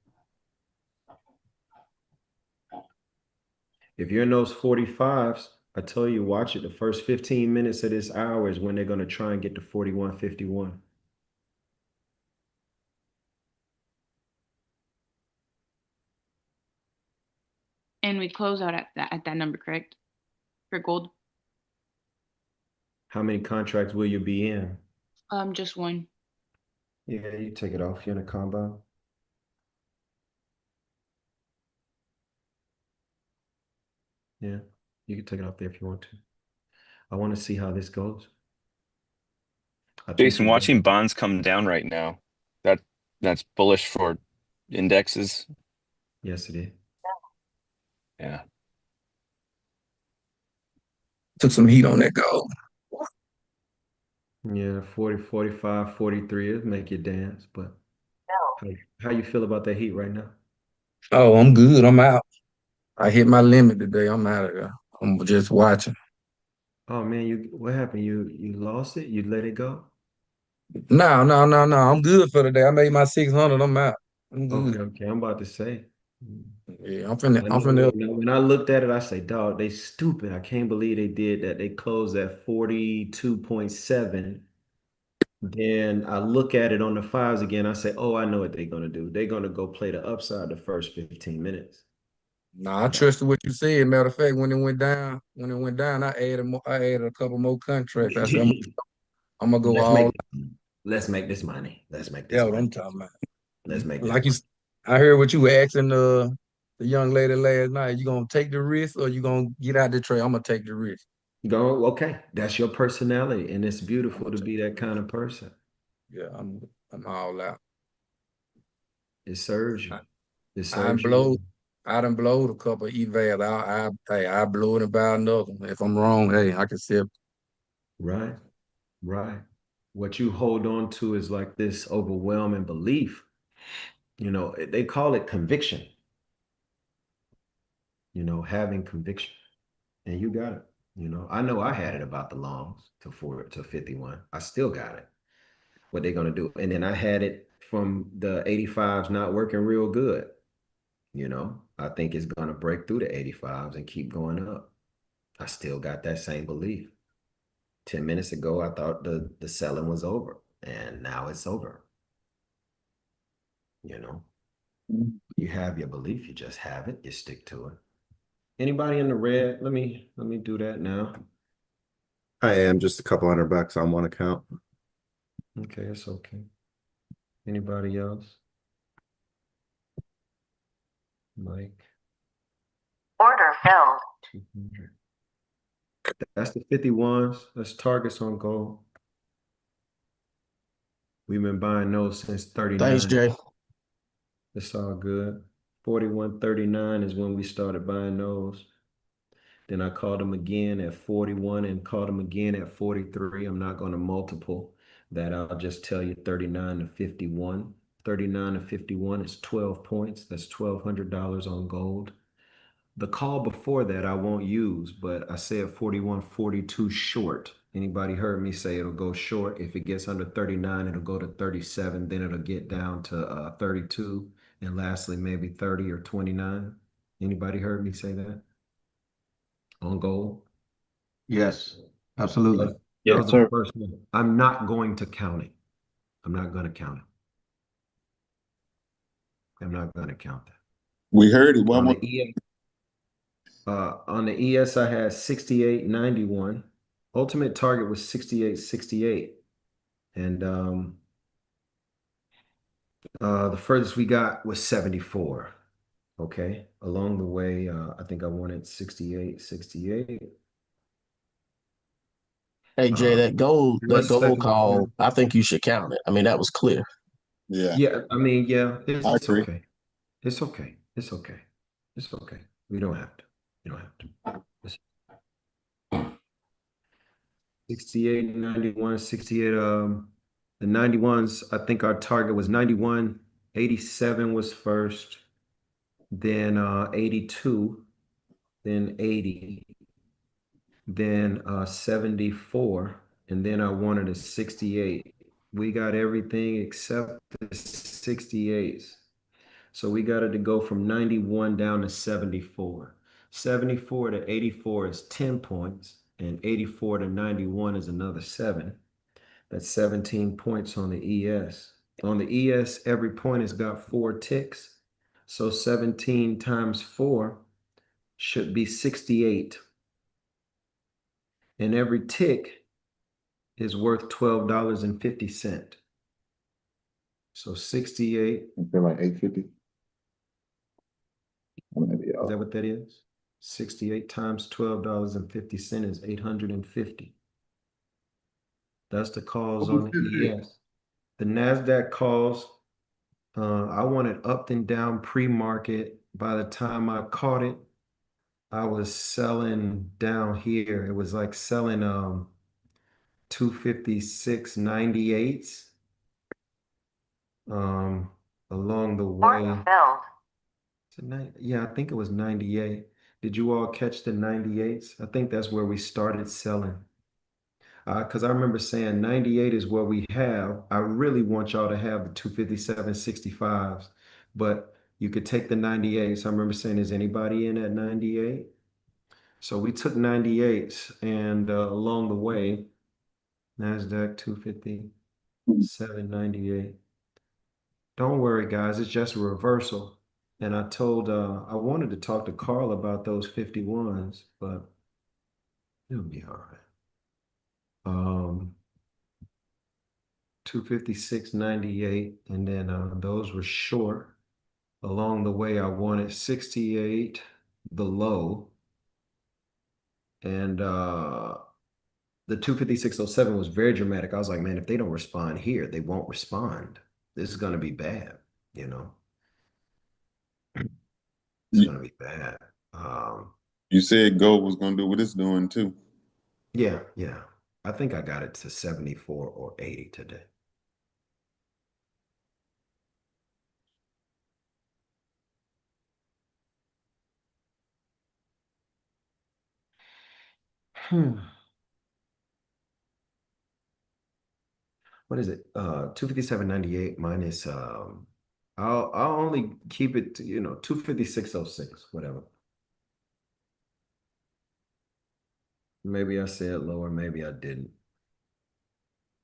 If you're in those 45s, I tell you, watch it. The first 15 minutes of this hour is when they're gonna try and get to 41.51. And we close out at that number, correct? For gold. How many contracts will you be in? Just one. Yeah, you take it off. You're in a combo. Yeah, you can take it off there if you want to. I want to see how this goes. I think Jason, you got watching bonds come down right now, that's bullish for indexes. Yes, it is. Yeah. Took some heat on that gold. Yeah, 40, 45, 43 it'll make you dance, but how you feel about that heat right now? Oh, I'm good. I'm out. I hit my limit today. I'm out of there. I'm just watching. Oh man, what happened? You lost it? You let it go? No, no, no, no. I'm good for today. I made my 600. I'm out. I'm Okay, good. okay. I'm about to say. Yeah, I'm finna. I I'm know finna. when I looked at it, I say, dog, they stupid. I can't believe they did that. They closed at 42.7. Then I look at it on the fives again. I say, oh, I know what they're gonna do. They're gonna go play the upside the first 15 minutes. Nah, I trusted what you said. Matter of fact, when it went down, I added more. I added a couple more contracts. I said, I'm gonna go Let's all. make this money. Let's make Yeah, this what money. I'm talking about. Let's make this Like money. I heard what you were asking the young lady last night. You gonna take the risk or you gonna get out the trade? I'm gonna take the risk. Go, okay. That's your personality, and it's beautiful to be that kind of person. Yeah, I'm all out. It serves you. I, It I serves you. blow. I done blowed a couple of evals. I blew it about another. If I'm wrong, hey, I can sip. Right, right. What you hold on to is like this overwhelming belief. They call it conviction, having conviction. And you got it. I know I had it about the longs to 51. I still got it. What they gonna do? And then I had it from the 85s not working real good. I think it's gonna break through the 85s and keep going up. I still got that same belief. 10 minutes ago, I thought the selling was over, and now it's over. You have your belief, you just have it, you stick to it. Anybody in the red? Let me do that now. I am just a couple $100 on one account. Okay, it's okay. Anybody else? Mike. Order filled. 200. That's the 51s. That's targets on gold. We've been buying those since 39. Thanks, Jay. It's all good. 41.39 is when we started buying those. Then I called them again at 41 and called them again at 43. I'm not going to multiple that. I'll just tell you 39 to 51. 39 to 51 is 12 points. That's $1,200 on gold. The call before that I won't use, but I said 41.42 short. Anybody heard me say it'll go short? If it gets under 39, it'll go to 37. Then it'll get down to 32. And lastly, maybe 30 or 29. Anybody heard me say that? On gold? Yes, absolutely. That was the first one. I'm not going to count it. I'm not going to count it. I'm not going to count that. We heard it. On the ES, I had 68.91. Ultimate target was 68.68. And the furthest we got was 74. Okay. Along the way, I think I wanted 68.68. Hey Jay, that One gold second. call, I think you should count it. I mean, that was clear. Yeah. Yeah, I mean, yeah, I it's agree. okay. It's okay. It's okay. It's okay. We don't have to. You don't have to. 68, 91, 68. The 91s, I think our target was 91. 87 was first, then 82, then 80, then 74, and then I wanted a 68. We got everything except the 68s. So we got it to go from 91 down to 74. 74 to 84 is 10 points, and 84 to 91 is another 7. That's 17 points on the ES. On the ES, every point has got 4 ticks. So 17 times 4 should be 68. And every tick is worth $12.50. So 68. I feel like 850. Is that what that is? 68 times $12.50 is 850. That's the calls on the ES. The NASDAQ calls, I wanted up and down pre-market. By the time I caught it, I was selling down here. It was like selling 256.98 along the way. Yeah, I think it was 98. Did you all catch the 98s? I think that's where we started selling. Because I remember saying 98 is what we have. I really want y'all to have the 257.65s, but you could take the 98s. I remember saying, is anybody in at 98? So we took 98s, and along the way, NASDAQ 257.98. Don't worry, guys, it's just a reversal. And I told, I wanted to talk to Carl about those 51s, but it'll be all right. 256.98, and then those were short. Along the way, I wanted 68, the low, and the 256.07 was very dramatic. I was like, man, if they don't respond here, they won't respond. This is going to be bad, you know. It's going to be bad. You said gold was going to do what it's doing too. Yeah. I think I got it to 74 or 80 today. What is it? 257.98 minus I'll only keep it to, 256.06, whatever. Maybe I said lower, maybe I didn't.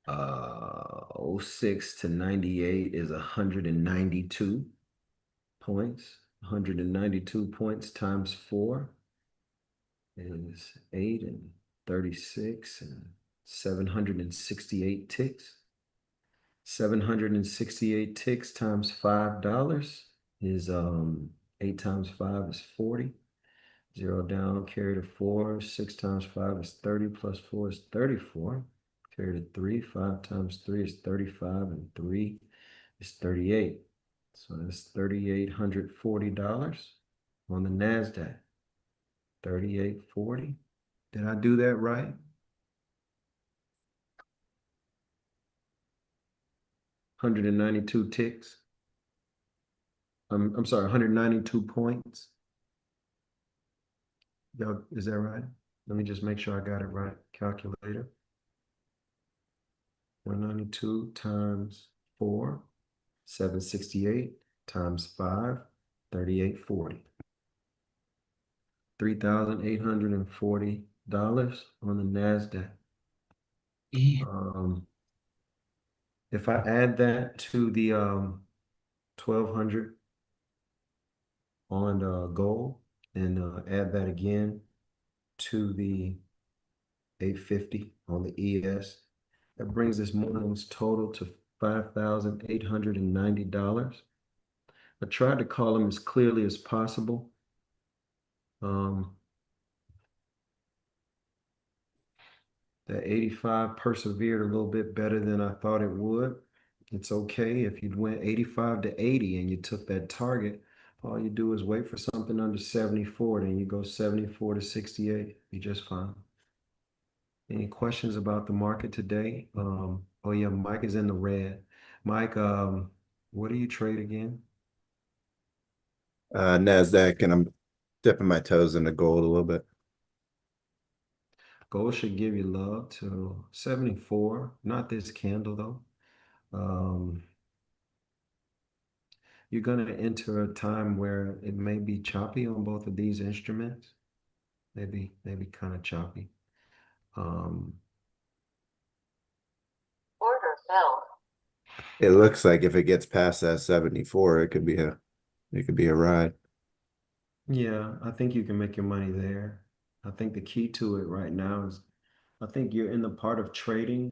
06 to 98 is 192 points. 192 points times 4 is 8 and 36 and 768 ticks. 768 ticks times $5 is 8 times 5 is 40. 0 down, carry the 4. 6 times 5 is 30, plus 4 is 34. Carry the 3. 5 times 3 is 35, and 3 is 38. So that's $3,840 on the NASDAQ. 38.40. Did I do that right? 192 ticks. I'm sorry, 192 points. Yo, is that right? Let me just make sure I got it right. Calculator. 192 times 4, 768 times 5, 38.40. $3,840 on the NASDAQ. If I add that to the 1,200 on gold, and add that again to the 850 on the ES, that brings this morning's total to $5,890. I tried to call them as clearly as possible. That 85 persevered a little bit better than I thought it would. It's okay if you went 85 to 80 and you took that target. All you do is wait for something under 74, then you go 74 to 68. Be just fine. Any questions about the market today? Oh yeah, Mike is in the red. Mike, what do you trade again? NASDAQ, and I'm dipping my toes into gold a little bit. Gold should give you love to 74. Not this candle though. You're going to enter a time where it may be choppy on both of these instruments. Maybe kind of choppy. Order filled. It looks like if it gets past that 74, it could be a ride. Yeah, I think you can make your money there. I think the key to it right now is I think you're in the part of trading.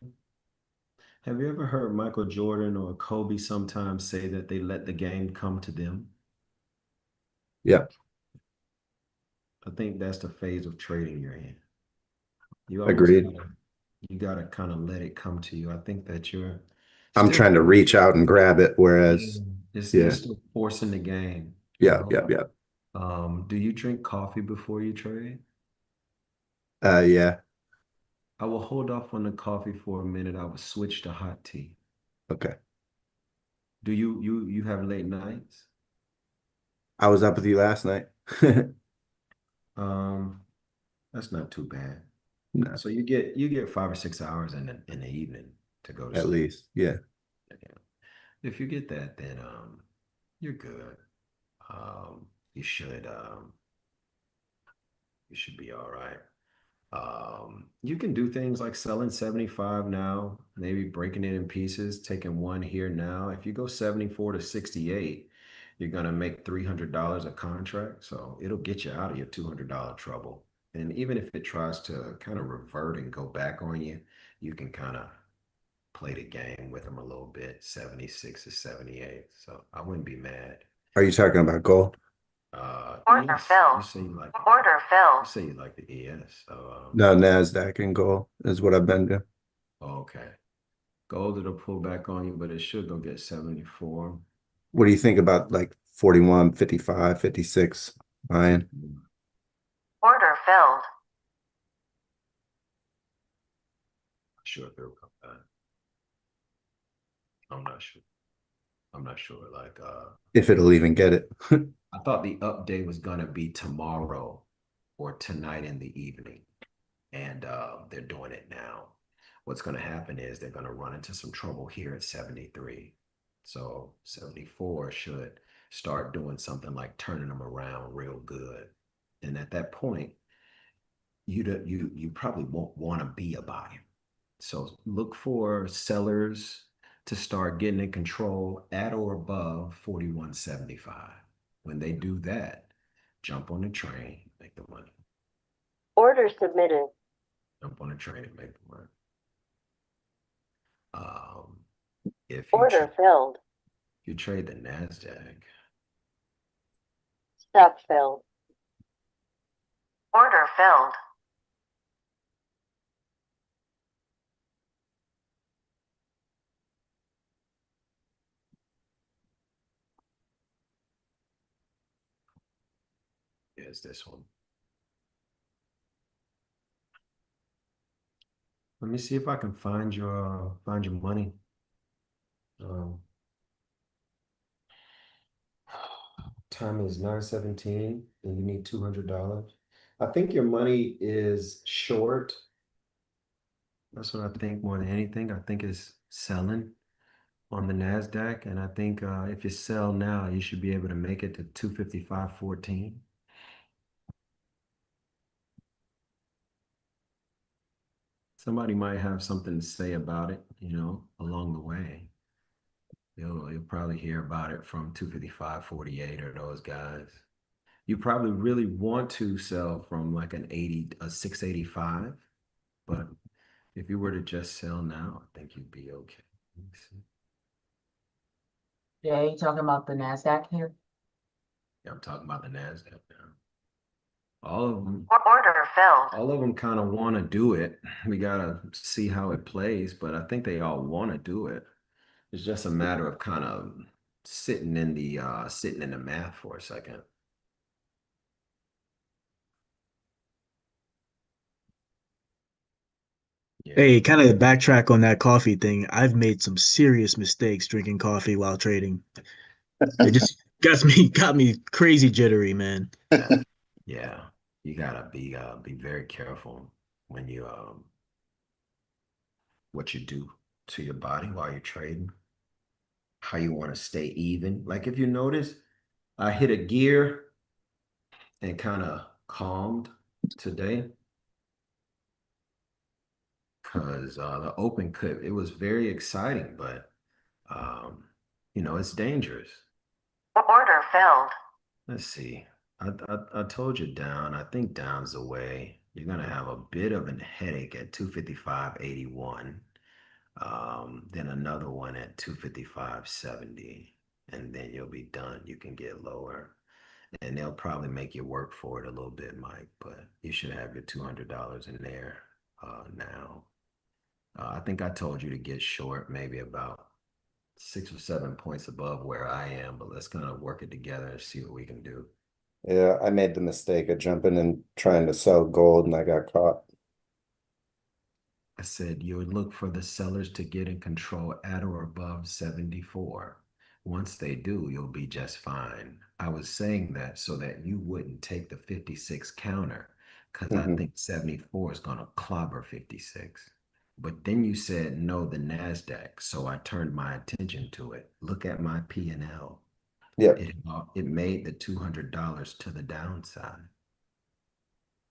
Have you ever heard Michael Jordan or Kobe sometimes say that they let the game come to them? Yeah, I think that's the phase of trading you're in. You almost agreed. gotta kind of let it come to you. I think that you're I'm still trying to reach out and grab it, yeah, whereas, you're yeah, still forcing the game, you yeah, know. yeah, yeah. Do you drink coffee before you trade? Yeah, I will hold off on the coffee for a minute. I will switch to hot tea. okay. Do you have late nights? I was up with you last night. Um, that's not too bad. No, So you get 5 or 6 hours in the evening to go to at sleep. least, yeah. Okay. If you get that, then you're good. Um, you should um you should be all right. You can do things like selling 75 now, maybe breaking it in pieces, taking one here now. If you go 74 to 68, you're gonna make $300 a contract. So it'll get you out of your $200 trouble. And even if it tries to kind of revert and go back on you, you can kind of play the game with them a little bit, 76 to 78. So I wouldn't be mad. Are you talking about gold? Order Yes, filled. you say you like Order you filled. say you like the ES. So No, NASDAQ and gold is what I've been doing. okay. Gold it'll pull back on you, but it should go get 74. What do you think about like 41, 55, 56 buying? Order filled. Sure if it'll come back. I'm not sure. I'm not sure. Like If it'll even get it. I thought the update was gonna be tomorrow or tonight in the evening. And they're doing it now. What's gonna happen is they're gonna run into some trouble here at 73. So 74 should start doing something like turning them around real good. And at that point, you probably won't want to be a buyer. So look for sellers to start getting in control at or above 41.75. When they do that, jump on the train, make the money. Order submitted. Jump on the train and make the money. If Order filled. you trade the NASDAQ, Stop filled. Order filled. is this one. Let me see if I can find your money. Time is 9:17 and you need $200. I think your money is short. That's what I think more than anything. I think it's selling on the NASDAQ. And I think if you sell now, you should be able to make it to 255.14. Somebody might have something to say about it, along the way. You'll probably hear about it from 255.48 or those guys. You probably really want to sell from like a 685, but if you were to just sell now, I think you'd be okay. Let me see. Yeah, you talking about the NASDAQ here? Yeah, I'm talking about the NASDAQ now. All of them, Order filled. all of them kind of want to do it. We gotta see how it plays, but I think they all want to do it. It's just a matter of kind of sitting in the math for a second. Hey, kind of backtrack on that coffee thing. I've made some serious mistakes drinking coffee while trading. It just got me crazy jittery, man. Yeah, you gotta be very careful when you what you do to your body while you're trading, how you want to stay even. Like if you notice, I hit a gear and kind of calmed today because the open could it was very exciting, but um, it's dangerous. Order failed. Let's see. I told you down. I think down's the way. You're gonna have a bit of a headache at 255.81. Then another one at 255.70. And then you'll be done. You can get lower. And they'll probably make you work for it a little bit, Mike, but you should have your $200 in there now. I think I told you to get short, maybe about 6 or 7 points above where I am, but let's kind of work it together and see what we can do. Yeah, I made the mistake of jumping and trying to sell gold and I got caught. I said you would look for the sellers to get in control at or above 74. Once they do, you'll be just fine. I was saying that so that you wouldn't take the 56 counter because I think 74 is going to clobber 56. But then you said no, the NASDAQ. So I turned my attention to it. Look at my P&L. Yep. It made the $200 to the downside.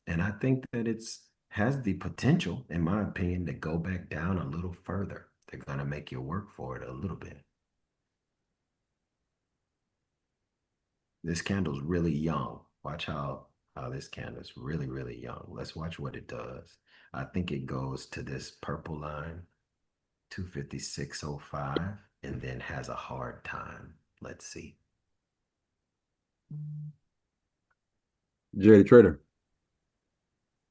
And I think that it's has the potential, in my opinion, to go back down a little further. They're gonna make you work for it a little bit. This candle's really young. Watch how this candle's really, really young. Let's watch what it does. I think it goes to this purple line, 256.05, and then has a hard time. Let's see. Jay Trader.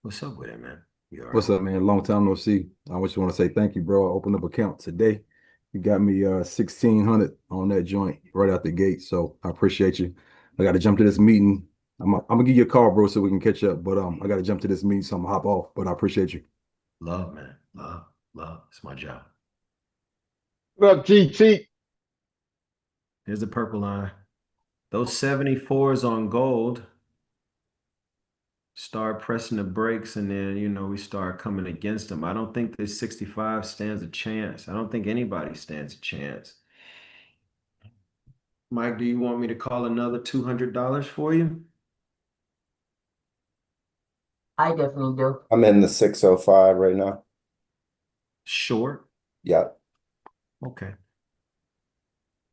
What's up with it, man? You all What's right? up, man? Long time no see. I just want to say thank you, bro. I opened up account today. You got me 1600 on that joint right out the gate. So I appreciate you. I got to jump to this meeting. I'm gonna give you a call, bro, so we can catch up. But I got to jump to this meeting, so I'm gonna hop off. But I appreciate you. Love, man. Love, love. It's my job. What up, GT? Here's the purple line. Those 74s on gold start pressing the brakes and then, we start coming against them. I don't think this 65 stands a chance. I don't think anybody stands a chance. Mike, do you want me to call another $200 for you? I definitely do. I'm in the 605 right now. Short? Yep. Okay.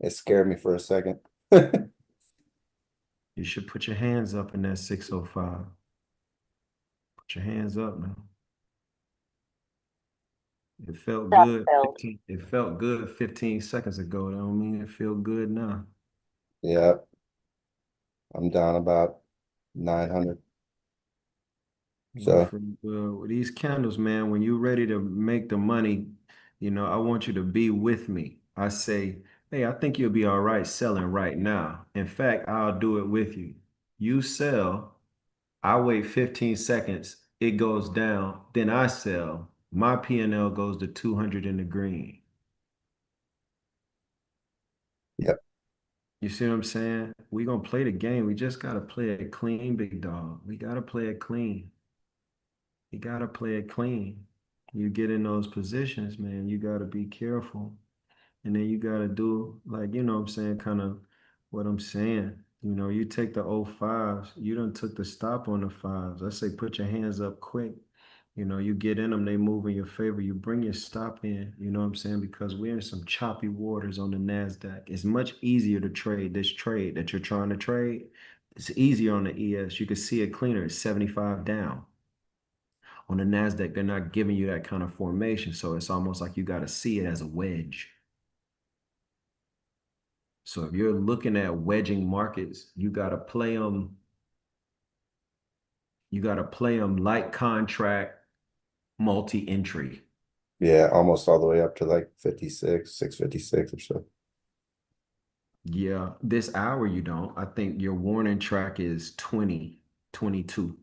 It scared me for a second. You should put your hands up in that 605. Put your hands up now. It felt Stop good. failed. It felt good 15 seconds ago. That don't mean it feel good now. Yep. I'm down about 900. But So for these candles, man, when you're ready to make the money, I want you to be with me. I say, hey, I think you'll be all right selling right now. In fact, I'll do it with you. You sell, I wait 15 seconds, it goes down, then I sell. My P&L goes to 200 in the green. yep. You see what I'm saying? We're gonna play the game. We just gotta play it clean, big dog. We gotta play it clean. You gotta play it clean. You get in those positions, man, you gotta be careful. And then you gotta do like, what I'm saying, kind of what I'm saying. You take the 05s, you done took the stop on the fives. I say put your hands up quick. You get in them, they move in your favor. You bring your stop in, you know what I'm saying? Because we're in some choppy waters on the NASDAQ. It's much easier to trade this trade that you're trying to trade. It's easier on the ES. You can see it cleaner. It's 75 down. On the NASDAQ, they're not giving you that kind of formation. So it's almost like you got to see it as a wedge. So if you're looking at wedging markets, you got to play them. You got to play them like contract, multi-entry. Yeah, almost all the way up to like 56, 656 or so. Yeah, this hour you don't. I think your warning track is 20, 22.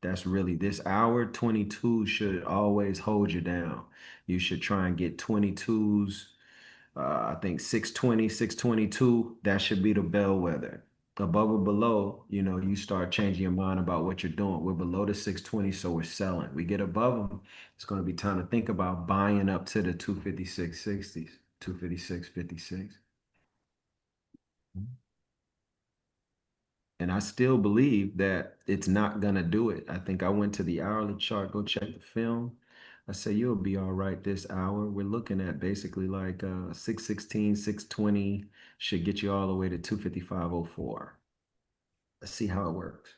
That's really this hour. 22 should always hold you down. You should try and get 22s. I think 620, 622. That should be the bellwether. Above or below, you start changing your mind about what you're doing. We're below the 620, so we're selling. We get above them, it's going to be time to think about buying up to the 256.60s, 256.56. And I still believe that it's not gonna do it. I think I went to the hourly chart, go check the film. I say you'll be all right this hour. We're looking at basically like 616, 620 should get you all the way to 255.04. Let's see how it works.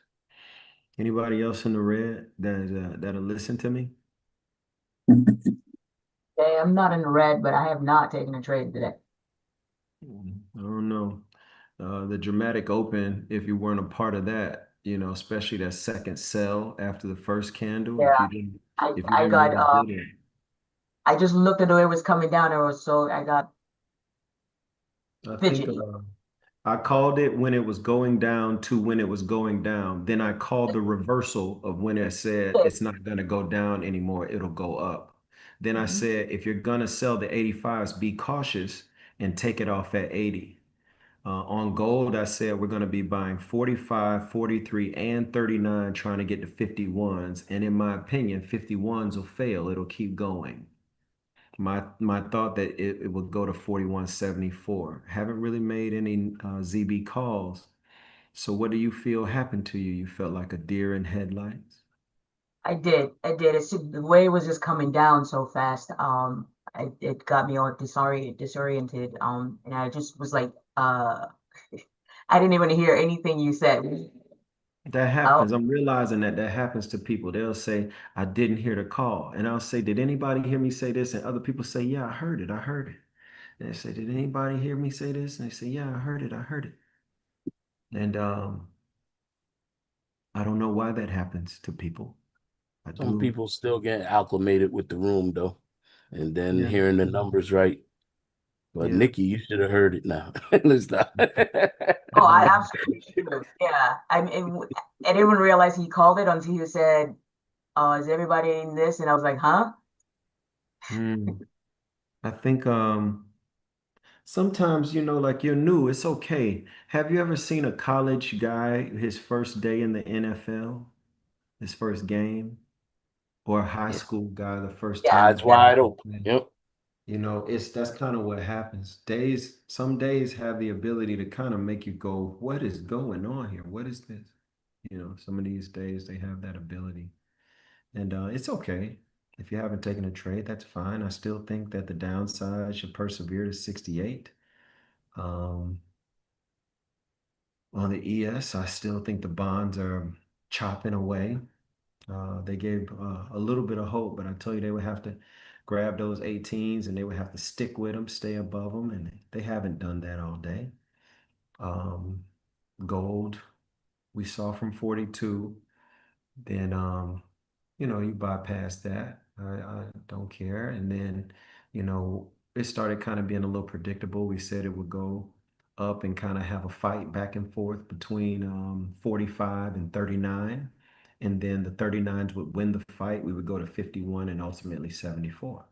Anybody else in the red that'll listen to me? Okay, I'm not in the red, but I have not taken a trade today. I don't know. The dramatic open, if you weren't a part of that, especially that second sell after the first candle, Yeah, if you I didn't got really hit it. I just looked at the way it was coming down. It was so I got I think fidgety. I called it when it was going down to when it was going down. Then I called the reversal of when it said it's not going to go down anymore, it'll go up. Then I said, if you're going to sell the 85s, be cautious and take it off at 80. On gold, I said we're going to be buying 45, 43, and 39, trying to get to 51s. And in my opinion, 51s will fail. It'll keep going. My thought that it would go to 41.74. Haven't really made any ZB calls. So what do you feel happened to you? You felt like a deer in headlights? I did. I did. It's the way it was just coming down so fast. It got me all disoriented. And I just was like, I didn't even hear anything you said. That Oh, happens. I'm realizing that happens to people. They'll say, I didn't hear the call. And I'll say, did anybody hear me say this? And other people say, yeah, I heard it. I heard it. And they say, did anybody hear me say this? And they say, yeah, I heard it. I heard it. And I don't know why that happens to people. I Some do. people still get acclimated with the room though, and then Yeah. hearing the numbers right. But Yeah. Nikki, you should have heard it now. Let's not. oh, I absolutely should. Yeah. I didn't even realize he called it until he said, is everybody in this? And I was like, huh? Hmm. I think sometimes, like you're new, it's okay. Have you ever seen a college guy, his first day in the NFL, his first game, or a high Yeah. school guy, the first time Eyes he got wide to open. play? Yep. That's kind of what happens. Some days have the ability to kind of make you go, what is going on here? What is this? Some of these days they have that ability. And it's okay. If you haven't taken a trade, that's fine. I still think that the downside should persevere to 68. Um, on the ES, I still think the bonds are chopping away. They gave a little bit of hope, but I tell you, they would have to grab those 18s and they would have to stick with them, stay above them, and they haven't done that all day. Um, Gold, we saw from 42. Then you bypass that. I don't care. And then, it started kind of being a little predictable. We said it would go up and kind of have a fight back and forth between 45 and 39. And then the 39s would win the fight. We would go to 51 and ultimately 74.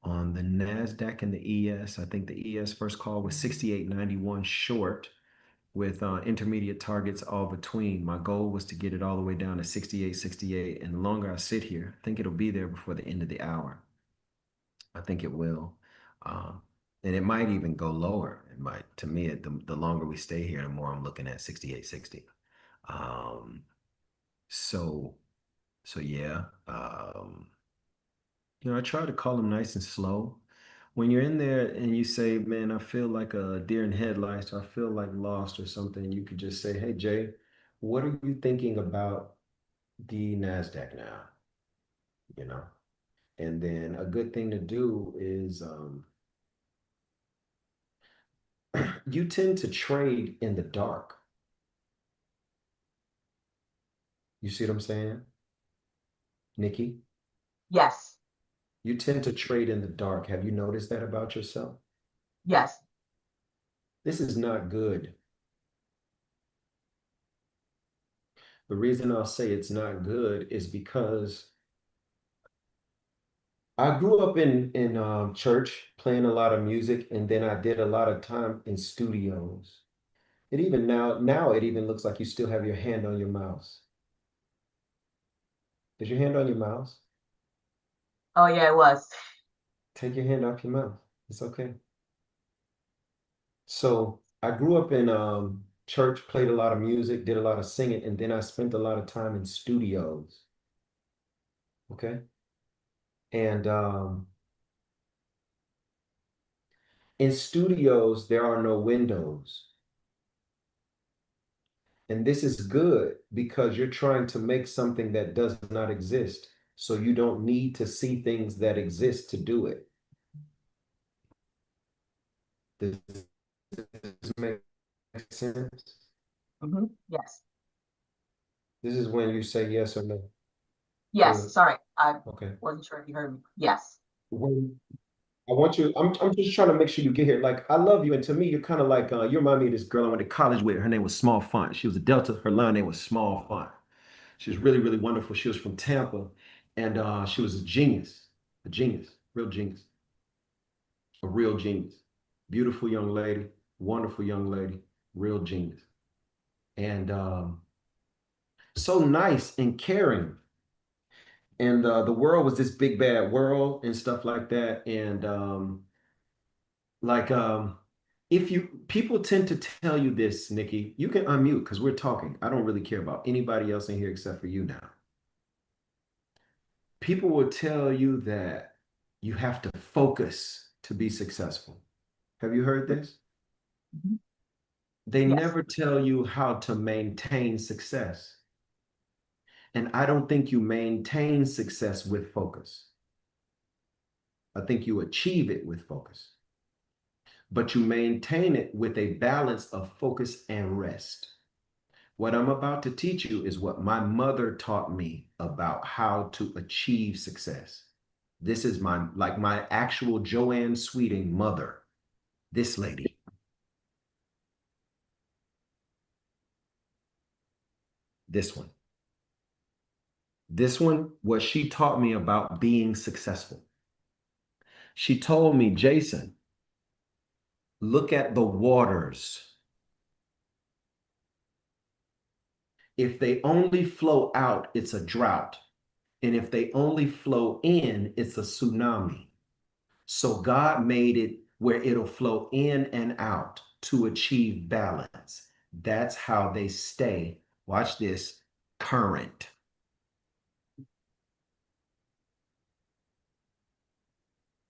On the NASDAQ and the ES, I think the ES first call was 68.91 short with intermediate targets all between. My goal was to get it all the way down to 68.68. And the longer I sit here, I think it'll be there before the end of the hour. I think it will. Um, and it might even go lower. It might, to me, the longer we stay here, the more I'm looking at 68.60. Um, so, so yeah. I try to call them nice and slow. When you're in there and you say, man, I feel like a deer in headlights, or I feel like lost or something, you could just say, hey, Jay, what are you thinking about the NASDAQ now? You know, and then a good thing to do is you tend to trade in the dark. You see what I'm saying, Nikki? Yes. You tend to trade in the dark. Have you noticed that about yourself? Yes. This is not good. The reason I'll say it's not good is because I grew up in church playing a lot of music, and then I did a lot of time in studios. It even now it even looks like you still have your hand on your mouse. Is your hand on your mouse? Oh yeah, it was. Take your hand off your mouth. It's okay. So I grew up in church, played a lot of music, did a lot of singing, and then I spent a lot of time in studios. Okay. And in studios, there are no windows. And this is good because you're trying to make something that does not exist. So you don't need to see things that exist to do it. Does this make sense? Yes. This is when you say yes or no. Yes. Sorry, I Okay. wasn't sure if you heard me. Yes. When I want you, I'm just trying to make sure you get here. Like, I love you. And to me, you're kind of like, you remind me of this girl I went to college with. Her name was Small Font. She was a Delta. Her line name was Small Font. She was really, really wonderful. She was from Tampa. And she was a genius, real genius, a real genius. Beautiful young lady, wonderful young lady, real genius. And so nice and caring. And the world was this big bad world and stuff like that. And like if you people tend to tell you this, Nikki, you can unmute because we're talking. I don't really care about anybody else in here except for you now. People will tell you that you have to focus to be successful. Have you heard this? They never tell you how to maintain success. And I don't think you maintain success with focus. I think you achieve it with focus, but you maintain it with a balance of focus and rest. What I'm about to teach you is what my mother taught me about how to achieve success. This is my actual Joanne Sweeting mother, this lady. This one. This one, what she taught me about being successful. She told me, Jason, look at the waters. If they only flow out, it's a drought. And if they only flow in, it's a tsunami. So God made it where it'll flow in and out to achieve balance. That's how they stay, watch this, current.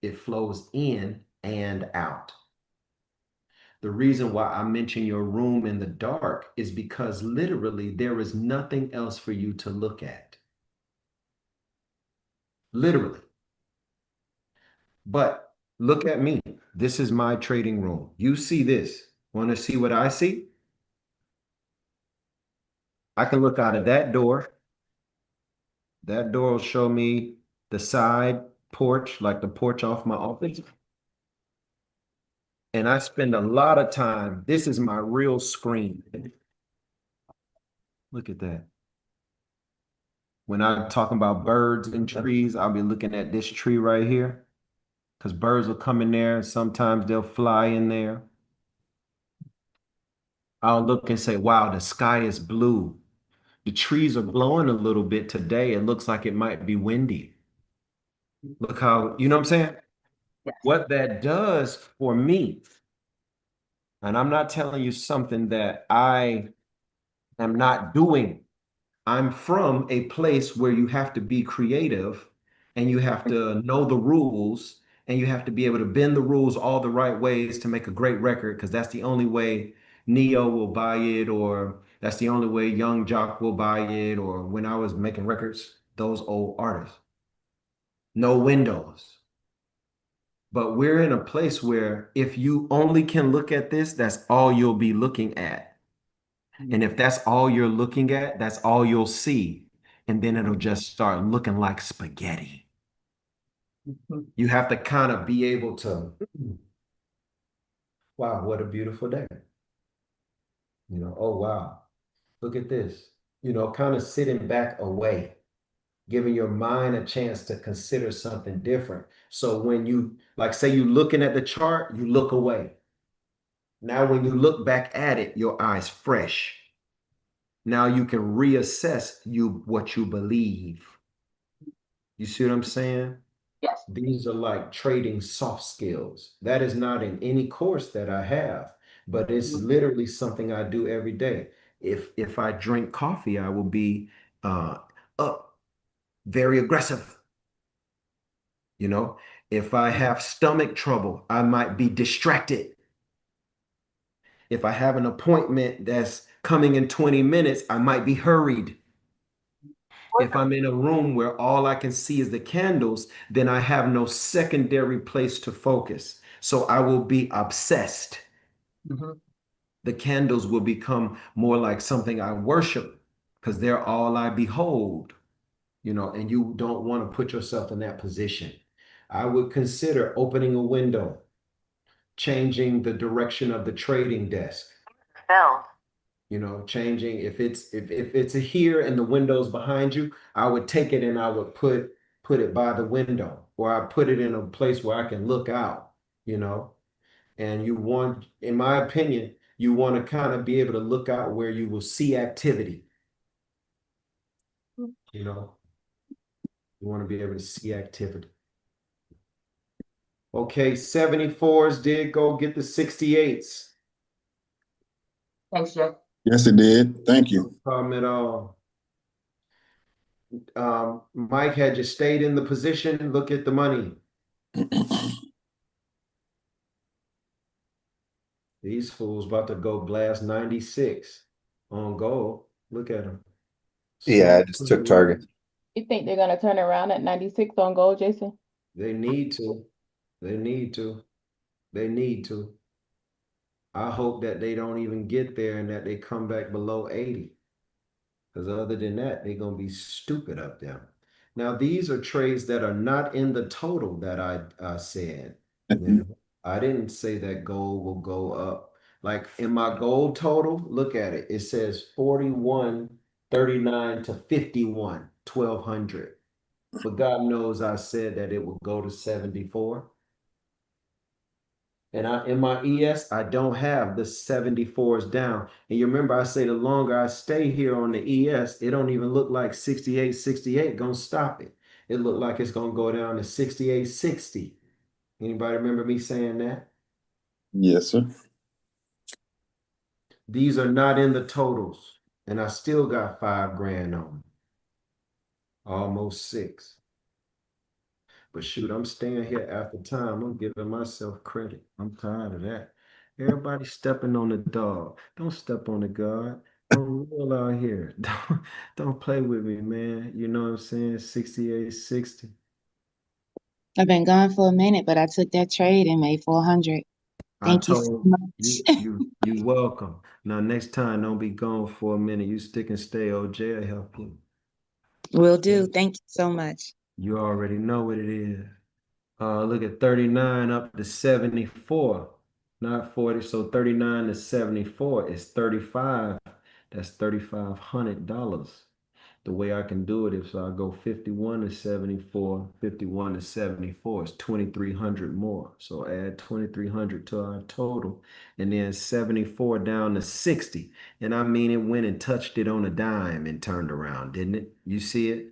It flows in and out. The reason why I mention your room in the dark is because literally there is nothing else for you to look at. Literally. But look at me. This is my trading room. You see this. Want to see what I see? I can look out of that door. That door will show me the side porch, like the porch off my office. And I spend a lot of time. This is my real screen. Look at that. When I'm talking about birds and trees, I'll be looking at this tree right here because birds will come in there. Sometimes they'll fly in there. I'll look and say, wow, the sky is blue. The trees are blowing a little bit today. It looks like it might be windy. Look how, you know what I'm saying? What that does for me, and I'm not telling you something that I am not doing. I'm from a place where you have to be creative and you have to know the rules and you have to be able to bend the rules all the right ways to make a great record because that's the only way Neo will buy it, or that's the only way Young Jock will buy it, or when I was making records, those old artists. No windows. But we're in a place where if you only can look at this, that's all you'll be looking at. And if that's all you're looking at, that's all you'll see. And then it'll just start looking like spaghetti. You have to kind of be able to, wow, what a beautiful day. You know, oh, wow, look at this. kind of sitting back away, giving your mind a chance to consider something different. So when you, like, say you're looking at the chart, you look away. Now, when you look back at it, your eyes fresh. Now you can reassess what you believe. You see what I'm saying? Yes. These are like trading soft skills. That is not in any course that I have, but it's literally something I do every day. If I drink coffee, I will be up, very aggressive. If I have stomach trouble, I might be distracted. If I have an appointment that's coming in 20 minutes, I might be hurried. If I'm in a room where all I can see is the candles, then I have no secondary place to focus. So I will be obsessed. The candles will become more like something I worship because they're all I behold, and you don't want to put yourself in that position. I would consider opening a window, changing the direction of the trading desk. Filled. Changing if it's a here and the window's behind you, I would take it and I would put it by the window, or I put it in a place where I can look out, and in my opinion, you want to kind of be able to look out where you will see activity. You want to be able to see activity. Okay, 74s did go get the 68s. Thanks, Jeff. Yes, it did. Thank you. No problem at all. Mike, had you stayed in the position, look at the money. These fools about to go blast 96 on gold. Look at them. Yeah, I just took target. You think they're gonna turn around at 96 on gold, Jason? They need to. They need to. They need to. I hope that they don't even get there and that they come back below 80. Because other than that, they're going to be stupid up there. Now, these are trades that are not in the total that I said. I didn't say that gold will go up. Like in my gold total, look at it. It says 41.39 to 51, 1,200. But God knows I said that it will go to 74. And in my ES, I don't have the 74s down. And you remember I say the longer I stay here on the ES, it don't even look like 68 gonna stop it. It looked like it's gonna go down to 68.60. Anybody remember me saying that? Yes, sir. These are not in the totals. And I still got 5 grand on them. Almost 6. But shoot, I'm staying here after time. I'm giving myself credit. I'm tired of that. Everybody stepping on the dog. Don't step on the guard. I'm real out here. Don't play with me, man. You know what I'm saying? 68.60. I've been gone for a minute, but I took that trade and made 400. I Thank you so told much. you welcome. Now next time, don't be gone for a minute. You stick and stay. OJ will help you. Will do. Thank you so much. You already know what it is. Look at 39 up to 74, not 40. So 39 to 74 is 35. That's $3,500. The way I can do it is I go 51 to 74, 51 to 74 is 2,300 more. So add 2,300 to our total, and then 74 down to 60. And I mean, it went and touched it on a dime and turned around, didn't it? You see it?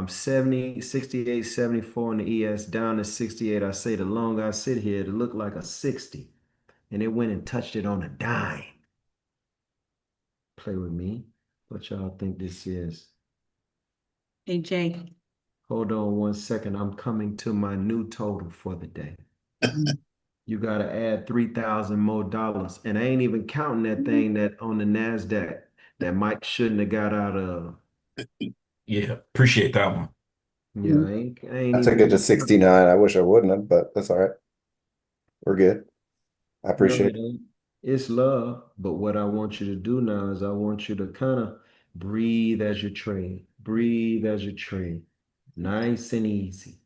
70, 68, 74 in the ES down to 68. I say the longer I sit here, it looked like a 60. And it went and touched it on a dime. Play with me. What y'all think this is? Hey, Jay. Hold on 1 second. I'm coming to my new total for the day. You got to add 3,000 more dollars. And I ain't even counting that thing that on the NASDAQ that Mike shouldn't have got out of. Yeah, appreciate that one. Yeah, I ain't I took even. it to 69. I wish I wouldn't have, but that's all right. We're good. I No, appreciate it it. ain't. It's love. But what I want you to do now is I want you to kind of breathe as you trade. Breathe as you trade. Nice and easy.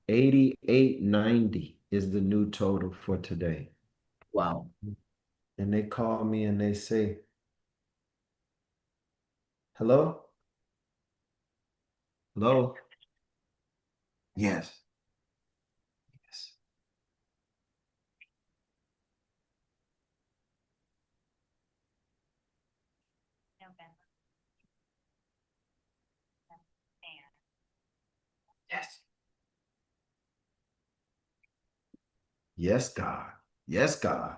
88.90 is the new total for today. Wow. And they call me and they say, Hello? Hello? Yes. Yes. Yes. Yes, God. Yes, God.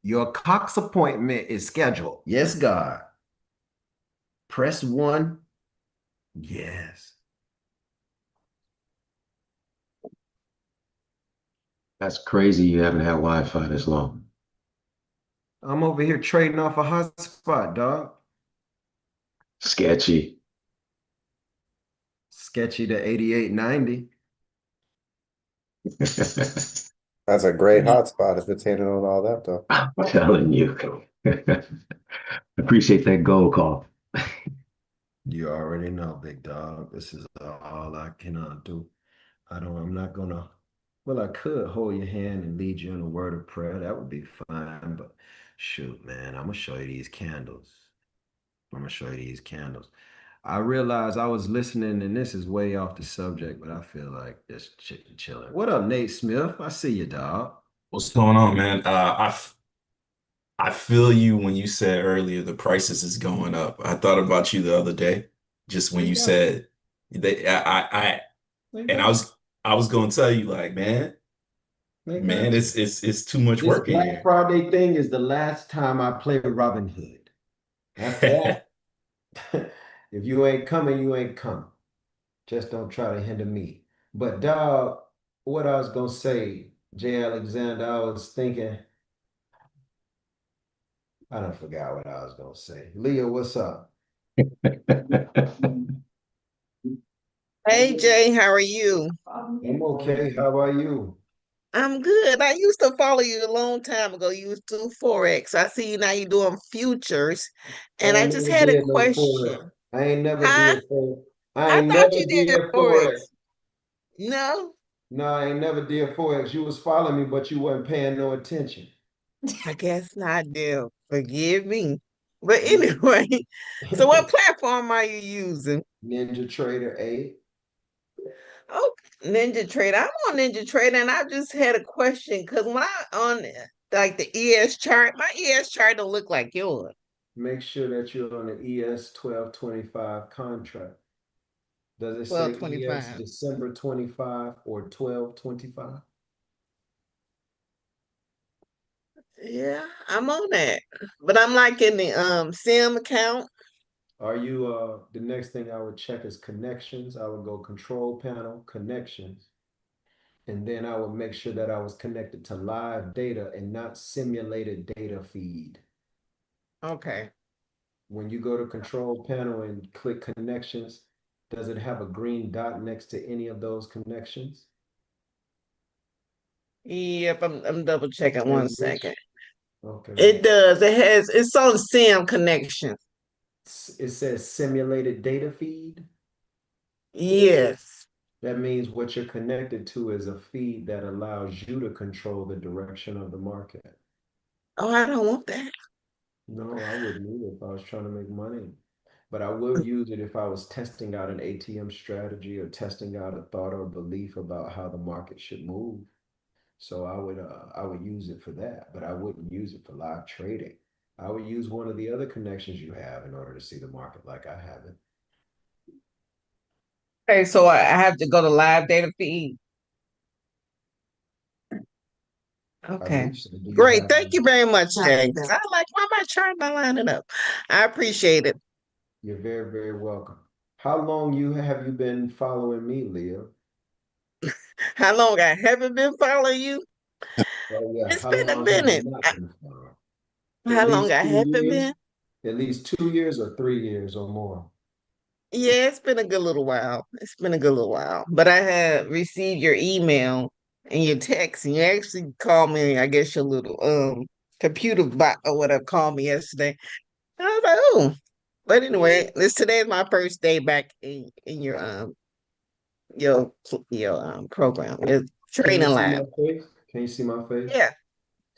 Your Cox appointment is scheduled. Yes, God. Press 1. Yes. That's crazy you haven't had Wi-Fi this long. I'm over here trading off a hotspot, dog. Sketchy. Sketchy to 8890. That's a great hotspot if it's handling all that though. I'm telling you. Appreciate that goal call. You already know, big dog. This is all I can do. I'm not gonna, well, I could hold your hand and lead you in a word of prayer. That would be fine. But shoot, man, I'm gonna show you these candles. I'm gonna show you these candles. I realized I was listening, and this is way off the subject, but I feel like just chilling. What up, Nate Smith? I see you, dog. What's going on, man? I feel you when you said earlier the prices is going up. I thought about you the other day, just when They you got said They and got I was going to tell you like, They got man, to. it's too much This work in Black here. Friday thing is the last time I play Robin Hood. After that, if you ain't coming, you ain't coming. Just don't try to hinder me. But dog, what I was gonna say, Jay Alexander, I was thinking, I don't forgot what I was gonna say. Leah, what's up? Hey Jay, how are you? I'm okay. How are you? I'm good. I used to follow you a long time ago. You was doing forex. I see you now you're doing futures. I And I ain't just never had a did no forex. question. I ain't never Huh? did forex. I I ain't thought never you did did forex. forex. No, No, I ain't never did forex. You was following me, but you wasn't paying no attention. I guess not, dear. Forgive me. But anyway, so what platform are you using? Ninja Trader 8. Oh, Ninja Trader. I'm on Ninja Trader, and I just had a question because when I on like the ES chart, my ES chart don't look like yours. Make sure that you're on the ES 1225 contract. Does it say ES 1225. December 25 or 1225? Yeah, I'm on that. But I'm like in the sim account. Are you the next thing I would check is connections. I would go control panel, connections, and then I would make sure that I was connected to live data and not simulated data feed. Okay. When you go to control panel and click connections, does it have a green dot next to any of those connections? Yep, I'm double checking Say one which? second. Okay. It does. It's on sim connection. It says simulated data feed. Yes. That means what you're connected to is a feed that allows you to control the direction of the market. Oh, I don't want that. No, I wouldn't either if I was trying to make money. But I would use it if I was testing out an ATM strategy or testing out a thought or belief about how the market should move. So I would use it for that, but I wouldn't use it for live trading. I would use one of the other connections you have in order to see the market like I have it. Okay, so I have to go to live data feed. I Okay. believe so. Do you Great. have Thank you very much, Jay. I like why am I trying to line it up? I appreciate it. You're very, very welcome. How long have you been following me, Leah? How long I haven't been following you? Oh yeah. It's How been a long have you minute. not been following? At How long least I two haven't years? been? At least 2 years or 3 years or more. Yeah, it's been a good little while. It's been a good little while. But I had received your email and your text, and you actually called me, I guess your little computer bot or whatever called me yesterday. And I was like, oh. But anyway, this today is my first day back in your program, your Can you training see lab. my face? Can you see my face? Yeah,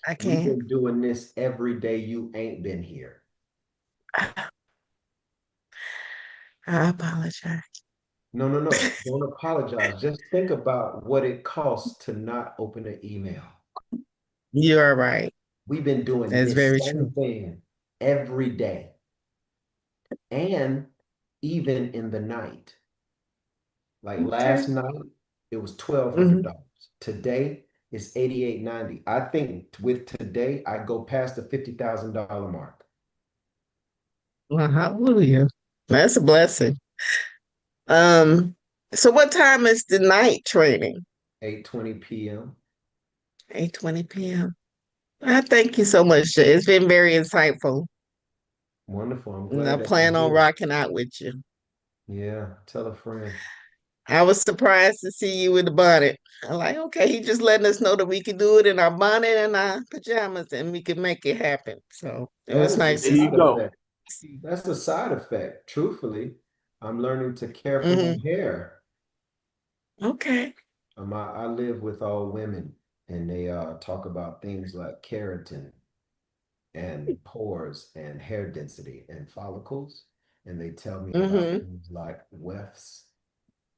I We've can. been doing this every day you ain't been here. I apologize. No, no, no. Don't apologize. Just think about what it costs to not open an email. You are right. We've been doing That's this very same true. thing every day and even in the night. Like Okay. last night, it was $1,200. Mhm. Today it's 88.90. I think with today, I go past the $50,000 mark. Well, hallelujah. That's a blessing. Um, so what time is the night training? 8:20 p.m. 8:20 p.m. I thank you so much, Jay. It's been very insightful. Wonderful. I'm And I glad that you're plan on here. rocking out with you. Yeah, tell a friend. I was surprised to see you with the bonnet. I'm like, okay, he just letting us know that we can do it in our bonnet and our pajamas and we can make it happen. So it That was is a nice There to you side go. effect. That's a side effect. Truthfully, I'm learning to care for my see. hair. Okay. I live with all women, and they talk about things like keratin and pores and hair density and follicles, and they tell me about Mm-hmm. things like wefts,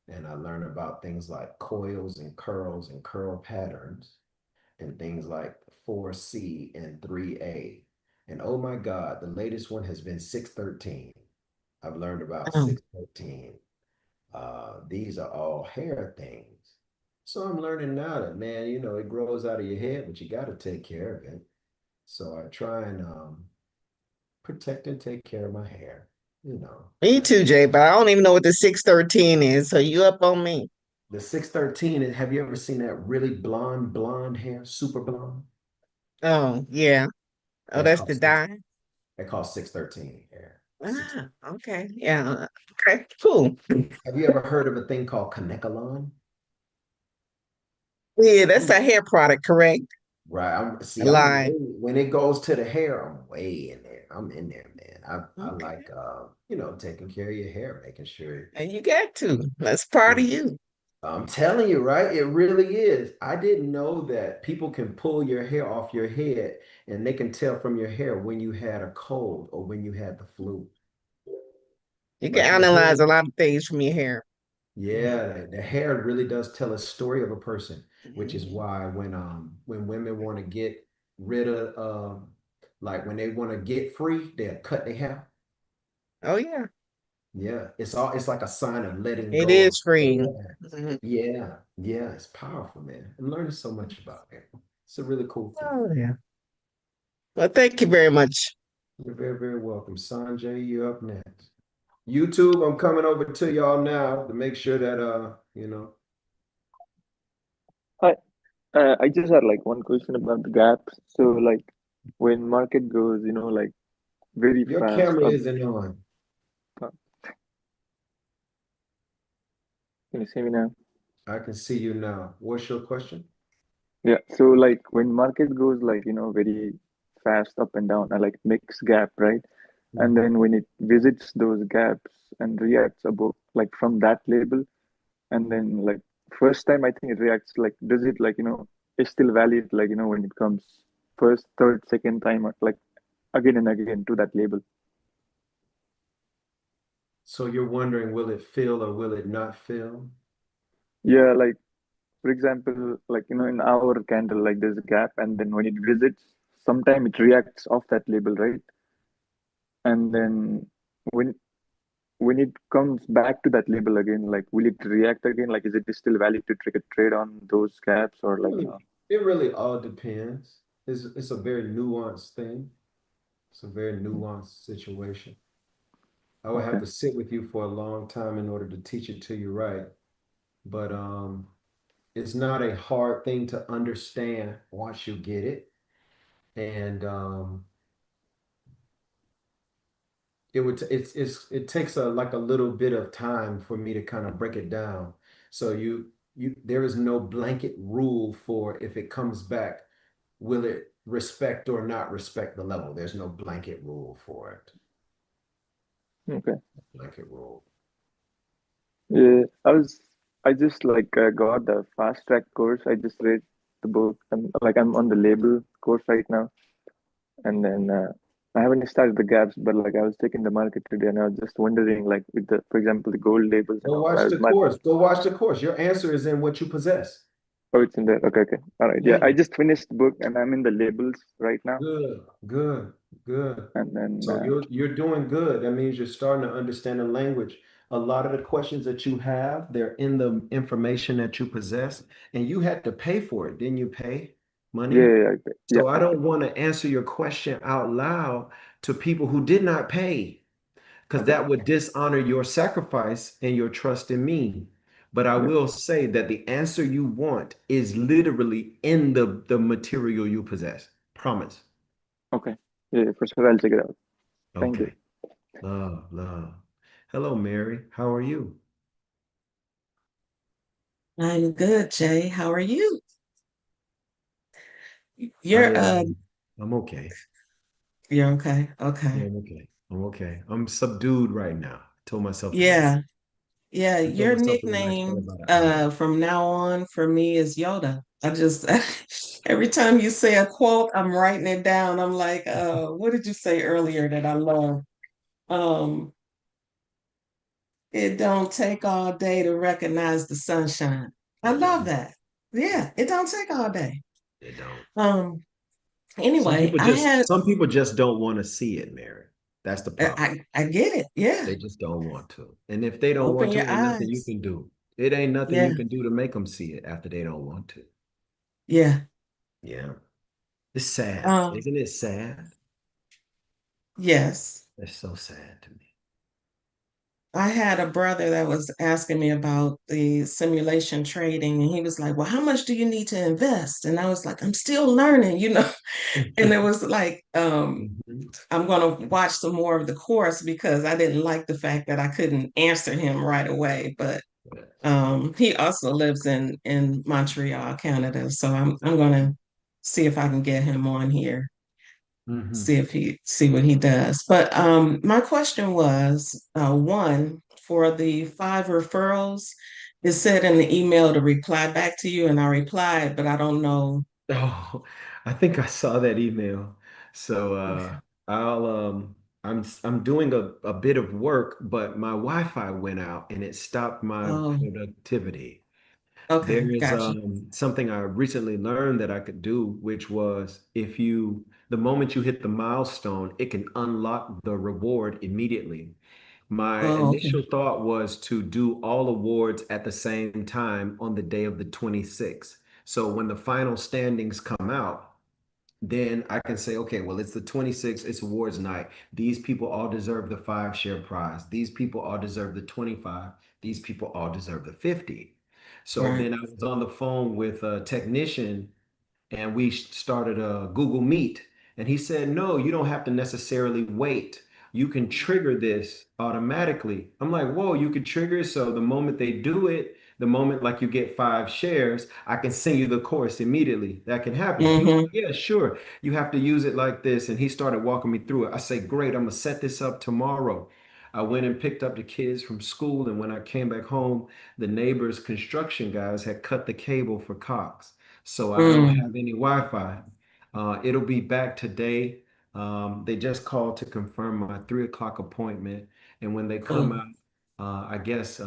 and I learn about things like coils and curls and curl patterns, and things like 4C and 3A. And oh my God, the latest one has been 613. I've learned about Oh, 613. These are all hair things. So I'm learning now that, man, it grows out of your head, but you got to take care of it. So I try and protect and take care of my hair. me That's too, Jay, but I don't even know what the 613 is. So you up on me. the 613. And have you ever seen that really blonde hair, super blonde? Oh, yeah. Oh, That's that's called the six. dye. They call 613 hair. Six. Ah, okay. Yeah. Okay, cool. Have you ever heard of a thing called Kanekalon? Yeah, that's a hair product, correct? Right. A I'm line. way, when it goes to the hair, I'm way in there. I'm in there, man. I Okay. like taking care of your hair, making sure And you got to. That's part of it, you. I'm telling you, right? It really is. I didn't know that people can pull your hair off your head and they can tell from your hair when you had a cold or when you had the flu. You can Like your hair, analyze a lot of things from your hair. yeah, the hair really does tell a story of a person, which is Mhm. why when women want to get rid of like when they want to get free, they'll cut their hair. Oh, yeah. Yeah, it's like a sign of letting It go of is free. old hair. Mhm. Yeah, yeah, it's powerful, man. I'm learning so much about it. It's a really cool thing. Oh, yeah. Well, thank you very much. You're very, very welcome. Sanjay, you're up next. YouTube, I'm coming over to y'all now to make sure that Hi, I just had like one question about the gaps. So like when market goes, like very your fast camera up. isn't on. uh, Can you see me now? I can see you now. What's your question? Yeah. So like when market goes like, very fast up and down, I like mix gap, right? And Mhm. then when it visits those gaps and reacts above like from that label, and then like first time I think it reacts like does it like, it's still valid like, when it comes first, third, second time, or, like again and again to that label. So you're wondering, will it fill or will it not fill? Yeah, like for example, like in our candle, like there's a gap, and then when it visits, sometime it reacts off that label, right? And then when when it comes back to that label again, like will it react again? Like is it still valid to trigger trade on those gaps or like It really all depends. It's a very nuanced thing. It's a very nuanced situation. I would have okay. to sit with you for a long time in order to teach it to you right. But it's not a hard thing to understand once you get it. And it takes like a little bit of time for me to kind of break it down. So there is no blanket rule for if it comes back, will it respect or not respect the level? There's no blanket rule for it. Okay. Blanket rule. Yeah, I just like got the fast track course. I just read the book. I'm on the label course right now, and then I haven't started the gaps, but like I was checking the market today and I was just wondering, like with the, for example, the gold labels and Go all. watch the course. Go watch the course. Your answer is in what you possess. Oh, it's in there. Okay, okay. All right. Yeah, Yeah. I just finished the book and I'm in the labels right now. Good, good, good. And then, So you're doing good. That means you're starting to understand the language. A lot of the questions that you have, they're in the information that you possess, and you had to pay for it. Didn't you pay yeah, money? yeah, yeah, yeah, So I I don't did. want to answer your question out loud to people who did not pay, because Okay. that would dishonor your sacrifice and your trust in me. But I Yeah. will say that the answer you want is literally in the material you possess. Promise. Okay. Yeah, yeah, for sure. I'll check it out. Thank you. Okay. Love, love. Hello, Mary. How are you? I'm good, Jay. How are you? I You're I'm okay. you're okay. Yeah, Okay. I'm okay. I'm okay. I'm subdued right now. I told myself to rest. Yeah. Yeah, I told your myself to relax for nickname about an hour. from now on for me is Yoda. I just every time you say a quote, I'm writing it down. I'm like, what did you say earlier that I love? Um, it don't take all day to recognize the sunshine. I It love don't. that. Yeah, it don't take all day. It don't. Um, anyway, Some people just don't want to see it, Mary. That's the problem. I get it. Yeah. They just don't want to. And if they don't Open want to, your ain't nothing you eyes. can do. It ain't nothing Yeah. you can do to make them see it after they don't want to. Yeah. Yeah. It's sad. Um, Isn't it sad? yes. It's so sad to me. I had a brother that was asking me about the simulation trading, and he was like, "Well, how much do you need to invest?" And I was like, "I'm still learning, you know." And it was like, Mhm. I'm going to watch some more of the course because I didn't like the fact that I couldn't answer him right away. But he also lives in Montreal, Canada, so I'm going to see if I can get him on here, Mhm. see what he does. But my question was one for the 5 referrals. It said in the email to reply back to you, and I replied, but I don't know. Oh, I think I saw that email. So I'll I'm doing a bit of work, but my Wi-Fi went out and it stopped my Oh, productivity. okay, There is gotcha. something I recently learned that I could do, which was the moment you hit the milestone, it can unlock the reward immediately. My Oh, okay. initial thought was to do all awards at the same time on the day of the 26th. So when the final standings come out, then I can say, okay, well, it's the 26th, it's awards night. These people all deserve the 5 share prize. These people all deserve the 25. These people all deserve the 50. So Right. then I was on the phone with a technician and we started a Google Meet. And he said, no, you don't have to necessarily wait. You can trigger this automatically. I'm like, whoa, you could trigger. So the moment they do it, the moment like you get 5 shares, I can send you the course immediately. That can happen. He was Mm-hmm. like, yeah, sure. You have to use it like this. And he started walking me through it. I say, great, I'm gonna set this up tomorrow. I went and picked up the kids from school. And when I came back home, the neighbor's construction guys had cut the cable for Cox. So I don't Mm. have any Wi-Fi. It'll be back today. They just called to confirm my 3 o'clock appointment. And when they come Oh, out, I guess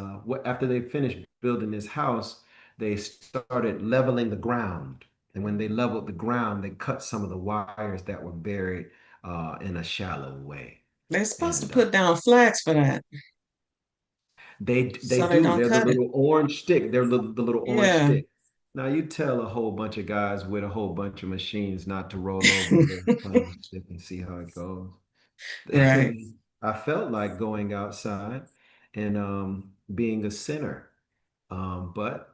after they finished building this house, they started leveling the ground. And when they leveled the ground, they cut some of the wires that were buried in a shallow way. they're supposed to And put down flags for that, they so they do. don't They're the cut it. little orange stick. They're the little orange Yeah. stick. Now you tell a whole bunch of guys with a whole bunch of machines not to roll over the final stick and see how it goes. Right. I felt like going outside and being a sinner. But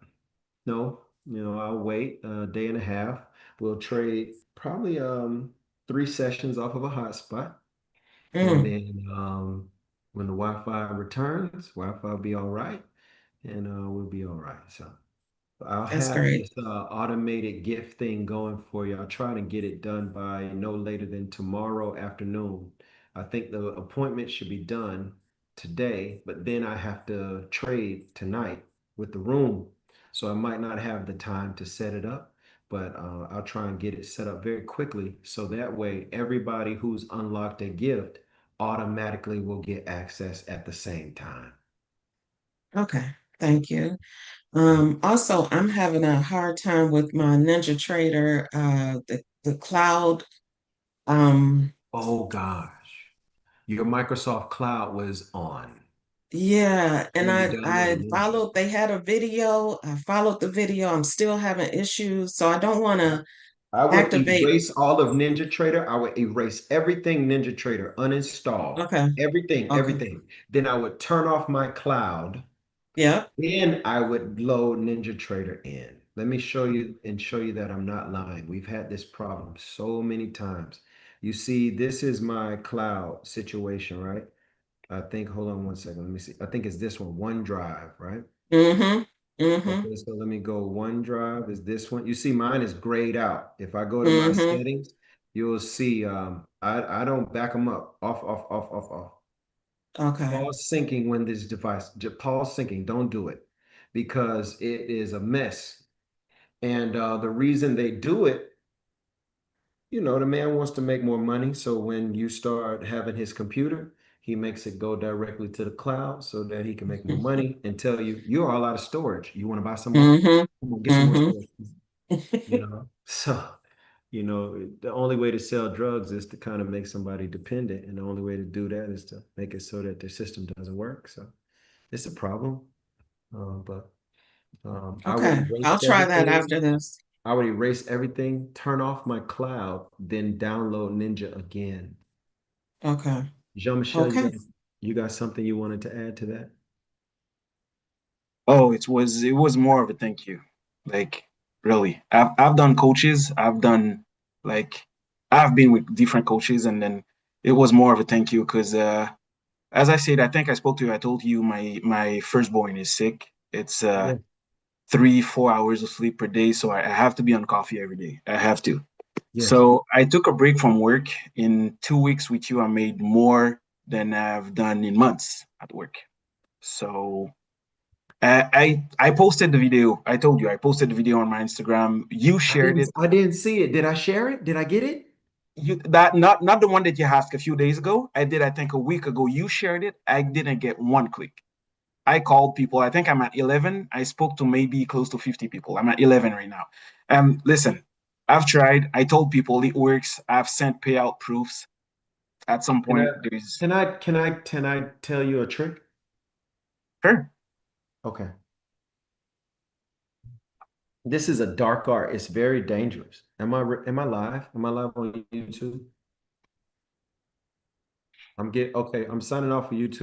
no, I'll wait a day and a half. We'll trade probably 3 sessions off of a hotspot. And Mm, then when the Wi-Fi returns, Wi-Fi will be all right, and we'll be all right. So I'll that's have great. this automated gift thing going for you. I'll try to get it done by no later than tomorrow afternoon. I think the appointment should be done today, but then I have to trade tonight with the room. So I might not have the time to set it up, but I'll try and get it set up very quickly so that way everybody who's unlocked a gift automatically will get access at the same time. Okay, thank you. Also, I'm having a hard time with my Ninja Trader, the cloud. Oh gosh, your Microsoft Cloud was on Yeah, and when you I downloaded Ninja. followed, they had a video. I followed the video. I'm still having issues, so I don't want to I would activate. erase all of Ninja Trader. I would erase everything Ninja Trader, uninstall Okay. everything, Okay. everything. Then I would turn off my cloud. Yep. Then I would load Ninja Trader in. Let me show you that I'm not lying. We've had this problem so many times. You see, this is my cloud situation, right? I think, hold on one second. Let me see. I think it's this one, OneDrive, right? Mm-hmm. Mm-hmm. Okay, so let me go. OneDrive is this one. You see, mine is grayed out. If I go to my Mm-hmm. settings, you'll see I don't back them up. Off, off, off, off, off. Okay. Pause syncing when this device, pause syncing. Don't do it because it is a mess. And the reason they do it, the man wants to make more money. So when you start having his computer, he makes it go directly to the cloud so that he can make more money and tell you, you're all out of storage. You want to buy some more? Mm-hmm. Come on, get some more Mm-hmm. storage. So, the only way to sell drugs is to kind of make somebody dependent. And the only way to do that is to make it so that their system doesn't work. So it's a problem. But I would Okay. I'll erase try that everything. after this. I would erase everything, turn off my cloud, then download Ninja again. Okay. Jean-Michel, Okay. you got something you wanted to add to that? Oh, it was more of a thank you. Like really. I've done coaches. Like I've been with different coaches and then it was more of a thank you because as I said, I think I spoke to you, I told you my firstborn is sick. It's Yeah. 3, 4 hours of sleep per day, so I have to be on coffee every day. I have to. Yes. So I took a break from work. In 2 weeks with you, I made more than I've done in months at work. So I posted the video. I told you I posted the video on my Instagram. You shared it. I didn't see it. Did I share it? Did I get it? You that not the one that you asked a few days ago. I did, I think, a week ago. You shared it. I didn't get one click. I called people. I think I'm at 11. I spoke to maybe close to 50 people. I'm at 11 right now. Listen, I've tried. I told people it works. I've sent payout proofs. At some Can I point, there's can I tell you a trick? sure. Okay. This is a dark art. It's very dangerous. Am I live? Am I live on YouTube? I'm signing off for YouTube.